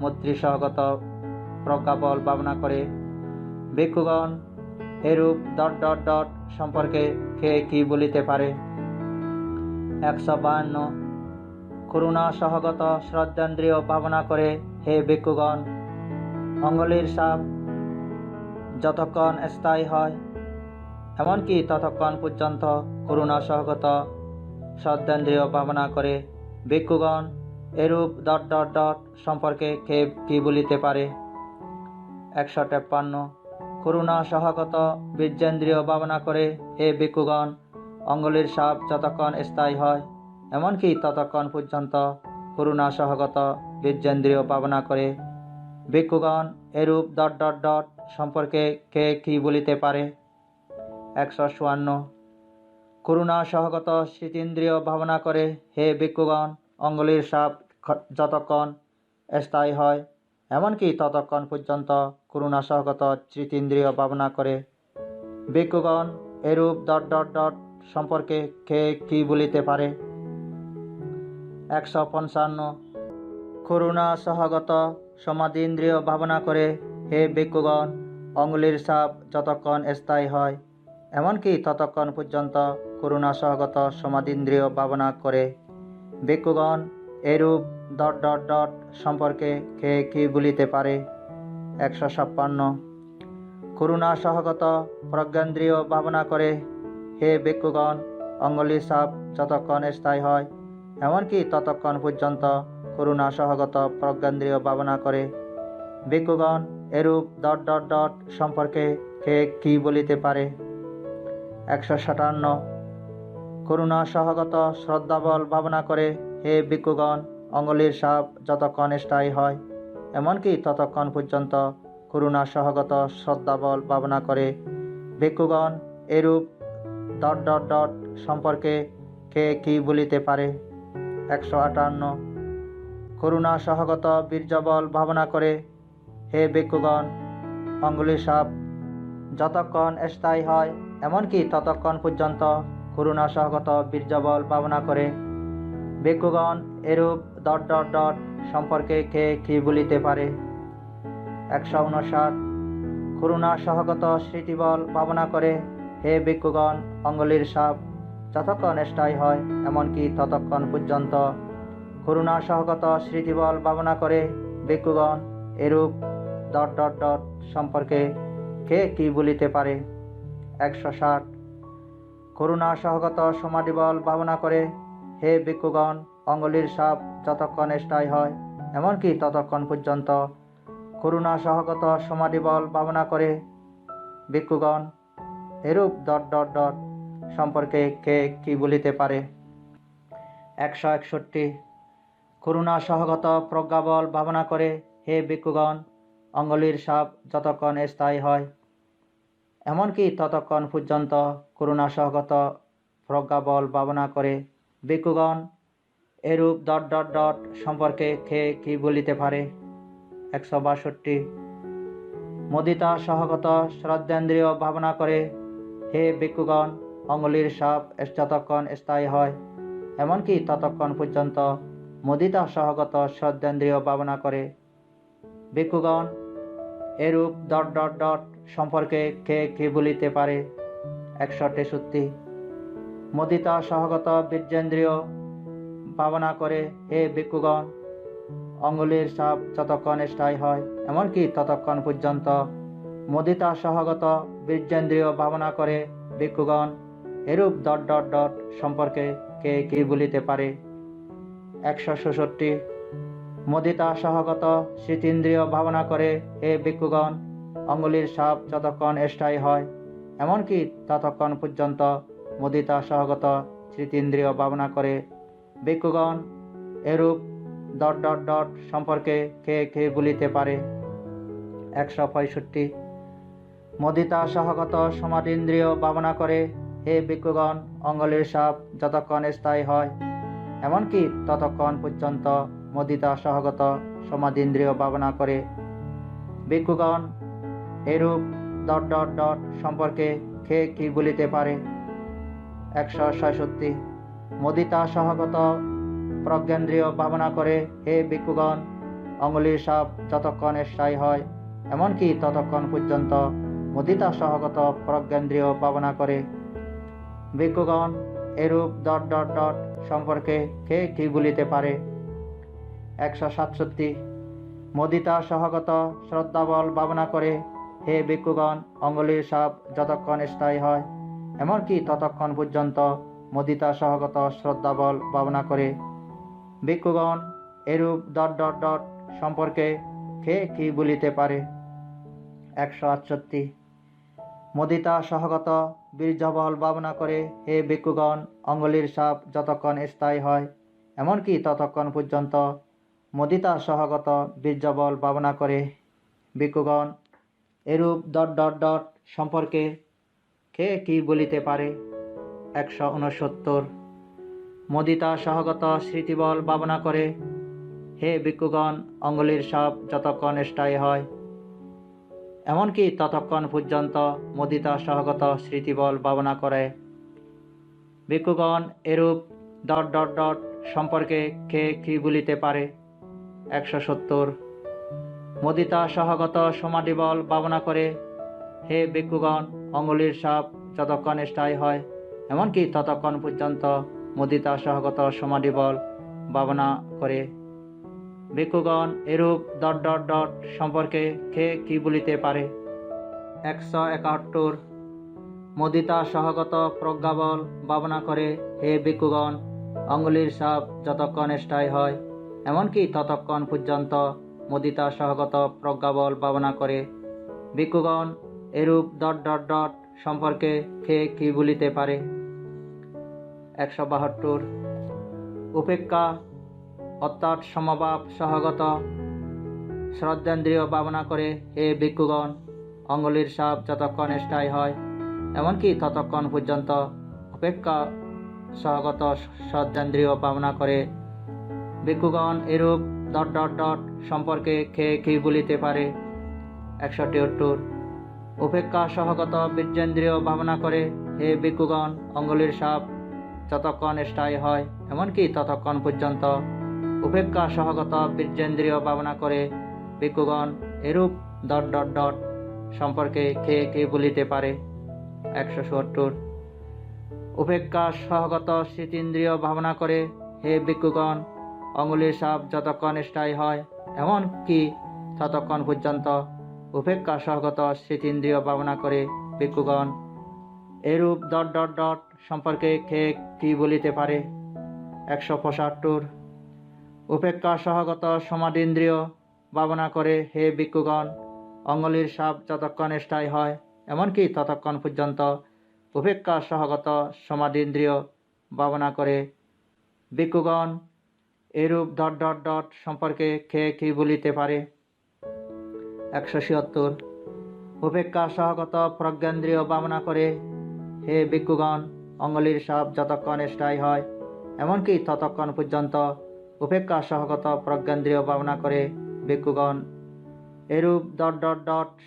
A: মৈত্রী সহগত প্রজ্ঞাবল ভাবনা করে। ভিক্ষুগণ এরূপ ... সম্পর্কে কে কি বলিতে পারে? 152 করুণা সহগত শ্রদ্ধেন্দ্রিয় ভাবনা করে, হে ভিক্ষুগণ, অঙ্গুলির ছাপ যতক্ষণ স্থায়ী হয়, এমনকি ততক্ষণ পর্যন্ত করুণা সহগত শ্রদ্ধেন্দ্রিয় ভাবনা করে। ভিক্ষুগণ এরূপ ... সম্পর্কে কে কি বলিতে পারে? 153 করুণা সহগত বীর্যেন্দ্রিয় ভাবনা করে, হে ভিক্ষুগণ, অঙ্গুলির ছাপ যতক্ষণ স্থায়ী হয়, এমনকি ততক্ষণ পর্যন্ত করুণা সহগত বীর্যেন্দ্রিয় ভাবনা করে। ভিক্ষুগণ এরূপ ... সম্পর্কে কে কি বলিতে পারে? 154 করুণা সহগত স্মৃতিন্দ্রিয় ভাবনা করে, হে ভিক্ষুগণ, অঙ্গুলির ছাপ যতক্ষণ স্থায়ী হয়, এমনকি ততক্ষণ পর্যন্ত করুণা সহগত স্মৃতিন্দ্রিয় ভাবনা করে। ভিক্ষুগণ এরূপ ... সম্পর্কে কে কি বলিতে পারে? 155 করুণা সহগত সমাধীন্দ্রিয় ভাবনা করে, হে ভিক্ষুগণ, অঙ্গুলির ছাপ যতক্ষণ স্থায়ী হয়, এমনকি ততক্ষণ পর্যন্ত করুণা সহগত সমাধীন্দ্রিয় ভাবনা করে। ভিক্ষুগণ এরূপ ... সম্পর্কে কে কি বলিতে পারে? 156 করুণা সহগত প্রজ্ঞেন্দ্রিয় ভাবনা করে, হে ভিক্ষুগণ, অঙ্গুলির ছাপ যতক্ষণ স্থায়ী হয়, এমনকি ততক্ষণ পর্যন্ত করুণা সহগত প্রজ্ঞেন্দ্রিয় ভাবনা করে। ভিক্ষুগণ এরূপ ... সম্পর্কে কে কি বলিতে পারে? 157 করুণা সহগত শ্রদ্ধাবল ভাবনা করে, হে ভিক্ষুগণ, অঙ্গুলির ছাপ যতক্ষণ স্থায়ী হয়, এমনকি ততক্ষণ পর্যন্ত করুণা সহগত শ্রদ্ধাবল ভাবনা করে। ভিক্ষুগণ এরূপ ... সম্পর্কে কে কি বলিতে পারে? 158 করুণা সহগত বীর্যবল ভাবনা করে, হে ভিক্ষুগণ, অঙ্গুলির ছাপ যতক্ষণ স্থায়ী হয়, এমনকি ততক্ষণ পর্যন্ত করুণা সহগত বীর্যবল ভাবনা করে। ভিক্ষুগণ এরূপ ... সম্পর্কে কে কি বলিতে পারে? 159 করুণা সহগত স্মৃতিবল ভাবনা করে, হে ভিক্ষুগণ, অঙ্গুলির ছাপ যতক্ষণ স্থায়ী হয়, এমনকি ততক্ষণ পর্যন্ত করুণা সহগত স্মৃতিবল ভাবনা করে। ভিক্ষুগণ এরূপ ... সম্পর্কে কে কি বলিতে পারে? 160 করুণা সহগত সমাধিবল ভাবনা করে, হে ভিক্ষুগণ, অঙ্গুলির ছাপ যতক্ষণ স্থায়ী হয়, এমনকি ততক্ষণ পর্যন্ত করুণা সহগত সমাধিবল ভাবনা করে। ভিক্ষুগণ এরূপ ... সম্পর্কে কে কি বলিতে পারে? 161 করুণা সহগত প্রজ্ঞাবল ভাবনা করে, হে ভিক্ষুগণ, অঙ্গুলির ছাপ যতক্ষণ স্থায়ী হয়, এমনকি ততক্ষণ পর্যন্ত করুণা সহগত প্রজ্ঞাবল ভাবনা করে। ভিক্ষুগণ এরূপ ... সম্পর্কে কে কি বলিতে পারে? 162 মুদিতা সহগত শ্রদ্ধেন্দ্রিয় ভাবনা করে, হে ভিক্ষুগণ, অঙ্গুলির ছাপ যতক্ষণ স্থায়ী হয়, এমনকি ততক্ষণ পর্যন্ত মুদিতা সহগত শ্রদ্ধেন্দ্রিয় ভাবনা করে। ভিক্ষুগণ এরূপ ... সম্পর্কে কে কি বলিতে পারে? 163 মুদিতা সহগত বীর্যেন্দ্রিয় ভাবনা করে, হে ভিক্ষুগণ, অঙ্গুলির ছাপ যতক্ষণ স্থায়ী হয়, এমনকি ততক্ষণ পর্যন্ত মুদিতা সহগত বীর্যেন্দ্রিয় ভাবনা করে। ভিক্ষুগণ এরূপ ... সম্পর্কে কে কি বলিতে পারে? 164 মুদিতা সহগত স্মৃতিন্দ্রিয় ভাবনা করে, হে ভিক্ষুগণ, অঙ্গুলির ছাপ যতক্ষণ স্থায়ী হয়, এমনকি ততক্ষণ পর্যন্ত মুদিতা সহগত স্মৃতিন্দ্রিয় ভাবনা করে। ভিক্ষুগণ এরূপ ... সম্পর্কে কে কে বলিতে পারে? 165 মুদিতা সহগত সমাধীন্দ্রিয় ভাবনা করে, হে ভিক্ষুগণ, অঙ্গুলির ছাপ যতক্ষণ স্থায়ী হয়, এমনকি ততক্ষণ পর্যন্ত মুদিতা সহগত সমাধীন্দ্রিয় ভাবনা করে। ভিক্ষুগণ এরূপ ... সম্পর্কে কে কি বলিতে পারে? 166 মুদিতা সহগত প্রজ্ঞেন্দ্রিয় ভাবনা করে, হে ভিক্ষুগণ, অঙ্গুলির সাপ যতক্ষণ স্থায়ী হয় এমনকি ততক্ষণ পর্যন্ত মুদিতা সহগত প্রজ্ঞেন্দ্রিয় ভাবনা করে। ভিক্ষুগণ, এরূপ ... সম্পর্কে কে কি বলিতে পারে? 167। মুদিতা সহগত শ্রদ্ধাবল ভাবনা করে, হে ভিক্ষুগণ, অঙ্গুলির সাপ যতক্ষণ স্থায়ী হয় এমনকি ততক্ষণ পর্যন্ত মুদিতা সহগত শ্রদ্ধাবল ভাবনা করে। ভিক্ষুগণ, এরূপ ... সম্পর্কে কে কি বলিতে পারে? 168। মুদিতা সহগত বীর্যবল ভাবনা করে, হে ভিক্ষুগণ, অঙ্গুলির সাপ যতক্ষণ স্থায়ী হয় এমনকি ততক্ষণ পর্যন্ত মুদিতা সহগত বীর্যবল ভাবনা করে। ভিক্ষুগণ, এরূপ ... সম্পর্কে কে কি বলিতে পারে? 169। মুদিতা সহগত স্মৃতিবল ভাবনা করে, হে ভিক্ষুগণ, অঙ্গুলির সাপ যতক্ষণ স্থায়ী হয় এমনকি ততক্ষণ পর্যন্ত মুদিতা সহগত স্মৃতিবল ভাবনা করে। ভিক্ষুগণ, এরূপ ... সম্পর্কে কে কি বলিতে পারে? 170। মুদিতা সহগত সমাধিবল ভাবনা করে, হে ভিক্ষুগণ, অঙ্গুলির সাপ যতক্ষণ স্থায়ী হয় এমনকি ততক্ষণ পর্যন্ত মুদিতা সহগত সমাধিবল ভাবনা করে। ভিক্ষুগণ, এরূপ ... সম্পর্কে কে কি বলিতে পারে? 171। মুদিতা সহগত প্রজ্ঞাবল ভাবনা করে, হে ভিক্ষুগণ, অঙ্গুলির সাপ যতক্ষণ স্থায়ী হয় এমনকি ততক্ষণ পর্যন্ত মুদিতা সহগত প্রজ্ঞাবল ভাবনা করে। ভিক্ষুগণ, এরূপ ... সম্পর্কে কে কি বলিতে পারে? 172। উপেক্ষা অর্থাৎ সমভাব সহগত শ্রদ্ধেন্দ্রিয় ভাবনা করে, হে ভিক্ষুগণ, অঙ্গুলির সাপ যতক্ষণ স্থায়ী হয় এমনকি ততক্ষণ পর্যন্ত উপেক্ষা সহগত শ্রদ্ধেন্দ্রিয় ভাবনা করে। ভিক্ষুগণ, এরূপ ... সম্পর্কে কে কি বলিতে পারে? 173। উপেক্ষা সহগত বীর্যেন্দ্রিয় ভাবনা করে, হে ভিক্ষুগণ, অঙ্গুলির সাপ যতক্ষণ স্থায়ী হয় এমনকি ততক্ষণ পর্যন্ত উপেক্ষা সহগত বীর্যেন্দ্রিয় ভাবনা করে। ভিক্ষুগণ, এরূপ ... সম্পর্কে কে কি বলিতে পারে? 174। উপেক্ষা সহগত স্মৃতিন্দ্রিয় ভাবনা করে, হে ভিক্ষুগণ, অঙ্গুলির সাপ যতক্ষণ স্থায়ী হয় এমনকি ততক্ষণ পর্যন্ত উপেক্ষা সহগত স্মৃতিন্দ্রিয় ভাবনা করে। ভিক্ষুগণ, এরূপ ... সম্পর্কে কে কি বলিতে পারে? 175। উপেক্ষা সহগত সমাধীন্দ্রিয় ভাবনা করে, হে ভিক্ষুগণ, অঙ্গুলির সাপ যতক্ষণ স্থায়ী হয় এমনকি ততক্ষণ পর্যন্ত উপেক্ষা সহগত সমাধীন্দ্রিয় ভাবনা করে। ভিক্ষুগণ, এরূপ ... সম্পর্কে কে কি বলিতে পারে? 176। উপেক্ষা সহগত প্রজ্ঞেন্দ্রিয় ভাবনা করে, হে ভিক্ষুগণ, অঙ্গুলির সাপ যতক্ষণ স্থায়ী হয় এমনকি ততক্ষণ পর্যন্ত উপেক্ষা সহগত প্রজ্ঞেন্দ্রিয় ভাবনা করে। ভিক্ষুগণ, এরূপ ...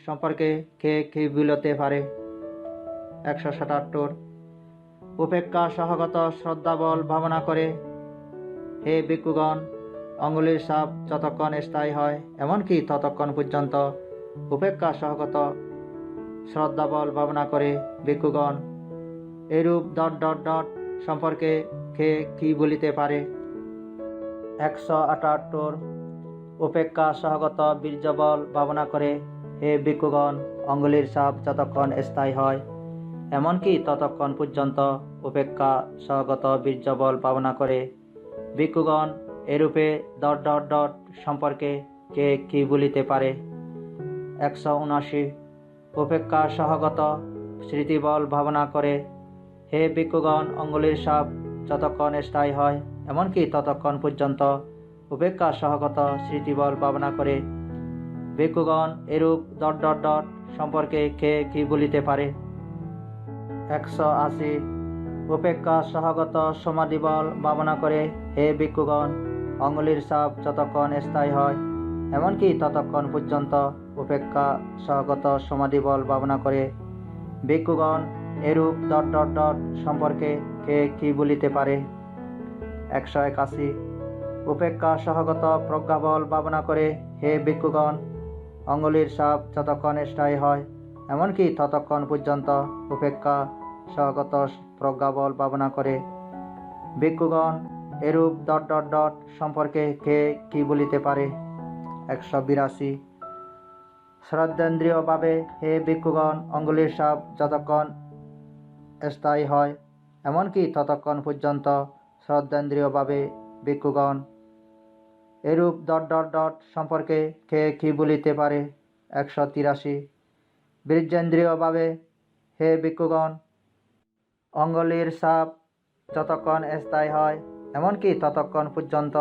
A: সম্পর্কে কে কি বলিতে পারে? 177। উপেক্ষা সহগত শ্রদ্ধাবল ভাবনা করে, হে ভিক্ষুগণ, অঙ্গুলির সাপ যতক্ষণ স্থায়ী হয় এমনকি ততক্ষণ পর্যন্ত উপেক্ষা সহগত শ্রদ্ধাবল ভাবনা করে। ভিক্ষুগণ, এরূপ ... সম্পর্কে কে কি বলিতে পারে? 178। উপেক্ষা সহগত বীর্যবল ভাবনা করে, হে ভিক্ষুগণ, অঙ্গুলির সাপ যতক্ষণ স্থায়ী হয় এমনকি ততক্ষণ পর্যন্ত উপেক্ষা সহগত বীর্যবল ভাবনা করে। ভিক্ষুগণ, এরূপে ... সম্পর্কে কে কি বলিতে পারে? 179। উপেক্ষা সহগত স্মৃতিবল ভাবনা করে, হে ভিক্ষুগণ, অঙ্গুলির সাপ যতক্ষণ স্থায়ী হয় এমনকি ততক্ষণ পর্যন্ত উপেক্ষা সহগত স্মৃতিবল ভাবনা করে। ভিক্ষুগণ, এরূপ ... সম্পর্কে কে কি বলিতে পারে? 180। উপেক্ষা সহগত সমাধিবল ভাবনা করে, হে ভিক্ষুগণ, অঙ্গুলির সাপ যতক্ষণ স্থায়ী হয় এমনকি ততক্ষণ পর্যন্ত উপেক্ষা সহগত সমাধিবল ভাবনা করে। ভিক্ষুগণ, এরূপ ... সম্পর্কে কে কি বলিতে পারে? 181। উপেক্ষা সহগত প্রজ্ঞাবল ভাবনা করে হে ভিক্ষুগণ, অঙ্গুলির সাপ যতক্ষণ স্থায়ী হয় এমনকি ততক্ষণ পর্যন্ত উপেক্ষা সহগত প্রজ্ঞাবল ভাবনা করে। ভিক্ষুগণ, এরূপ ... সম্পর্কে কে কি বলিতে পারে? 182। শ্রদ্ধেন্দ্রিয়ভাবে হে ভিক্ষুগণ, অঙ্গুলির সাপ যতক্ষণ স্থায়ী হয় এমনকি ততক্ষণ পর্যন্ত শ্রদ্ধেন্দ্রিয়ভাবে ভিক্ষুগণ, এরূপ ... সম্পর্কে কে কি বলিতে পারে? 183। বীর্যেন্দ্রিয়ভাবে হে ভিক্ষুগণ, অঙ্গুলির সাপ যতক্ষণ স্থায়ী হয় এমনকি ততক্ষণ পর্যন্ত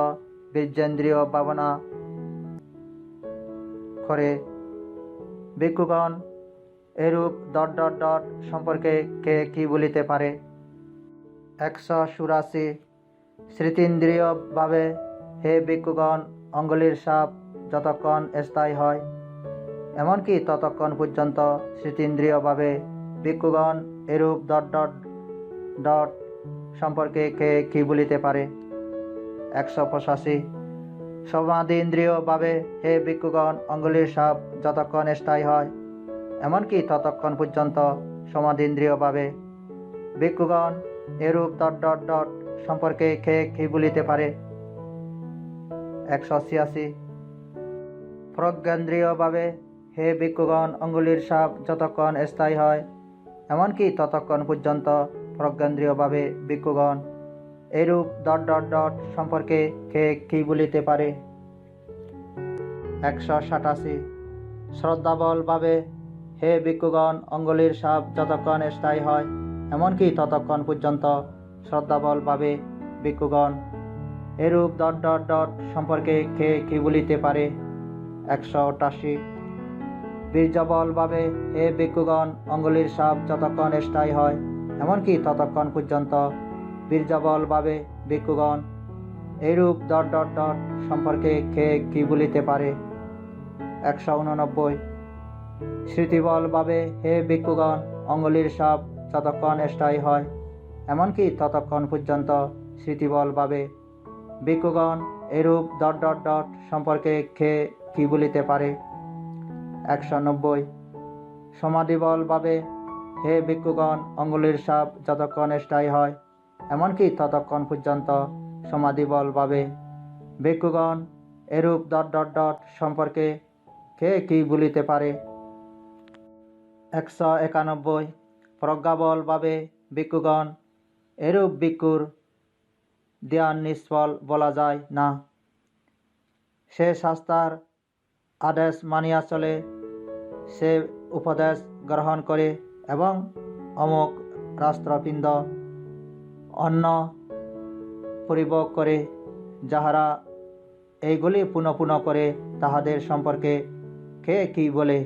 A: বীর্যেন্দ্রিয় ভাবনা করে। ভিক্ষুগণ, এরূপ ... সম্পর্কে কে কি বলিতে পারে? 184। স্মৃতিন্দ্রিয়ভাবে হে ভিক্ষুগণ, অঙ্গুলির সাপ যতক্ষণ স্থায়ী হয় এমনকি ততক্ষণ পর্যন্ত স্মৃতিন্দ্রিয়ভাবে ভিক্ষুগণ, এরূপ ... সম্পর্কে কে কি বলিতে পারে? 185। সমাধীন্দ্রিয়ভাবে হে ভিক্ষুগণ, অঙ্গুলির সাপ যতক্ষণ স্থায়ী হয় এমনকি ততক্ষণ পর্যন্ত সমাধীন্দ্রিয়ভাবে ভিক্ষুগণ, এরূপ ... সম্পর্কে কে কি বলিতে পারে? 186। প্রজ্ঞেন্দ্রিয়ভাবে হে ভিক্ষুগণ, অঙ্গুলির সাপ যতক্ষণ স্থায়ী হয় এমনকি ততক্ষণ পর্যন্ত প্রজ্ঞেন্দ্রিয়ভাবে ভিক্ষুগণ, এরূপ ... সম্পর্কে কে কি বলিতে পারে? 187। শ্রদ্ধাবলভাবে হে ভিক্ষুগণ, অঙ্গুলির সাপ যতক্ষণ স্থায়ী হয় এমনকি ততক্ষণ পর্যন্ত শ্রদ্ধাবলভাবে ভিক্ষুগণ, এরূপ ... সম্পর্কে কে কি বলিতে পারে? 188। বীর্যবলভাবে হে ভিক্ষুগণ, অঙ্গুলির সাপ যতক্ষণ স্থায়ী হয় এমনকি ততক্ষণ পর্যন্ত বীর্যবলভাবে ভিক্ষুগণ, এরূপ ... সম্পর্কে কে কি বলিতে পারে? 189। স্মৃতিবলভাবে হে ভিক্ষুগণ, অঙ্গুলির সাপ যতক্ষণ স্থায়ী হয় এমনকি ততক্ষণ পর্যন্ত স্মৃতিবলভাবে ভিক্ষুগণ, এরূপ ... সম্পর্কে কে কি বলিতে পারে? 190। সমাধিবলভাবে হে ভিক্ষুগণ, অঙ্গুলির সাপ যতক্ষণ স্থায়ী হয় এমনকি ততক্ষণ পর্যন্ত সমাধিবলভাবে ভিক্ষুগণ, এরূপ ... সম্পর্কে কে কি বলিতে পারে? 191। প্রজ্ঞাবলভাবে ভিক্ষুগণ, এরূপ ভিক্ষুর ধ্যান নিষ্ফল বলা যায় না। সে শাস্ত্রার আদেশ মানিয়া চলে, সে উপদেশ গ্রহণ করে এবং অমুক রাষ্ট্রপিণ্ড অন্ন পরিভোগ করে। যাহারা এইগুলি পুনঃ পুনঃ করে তাহাদের সম্পর্কে কে কি বলে?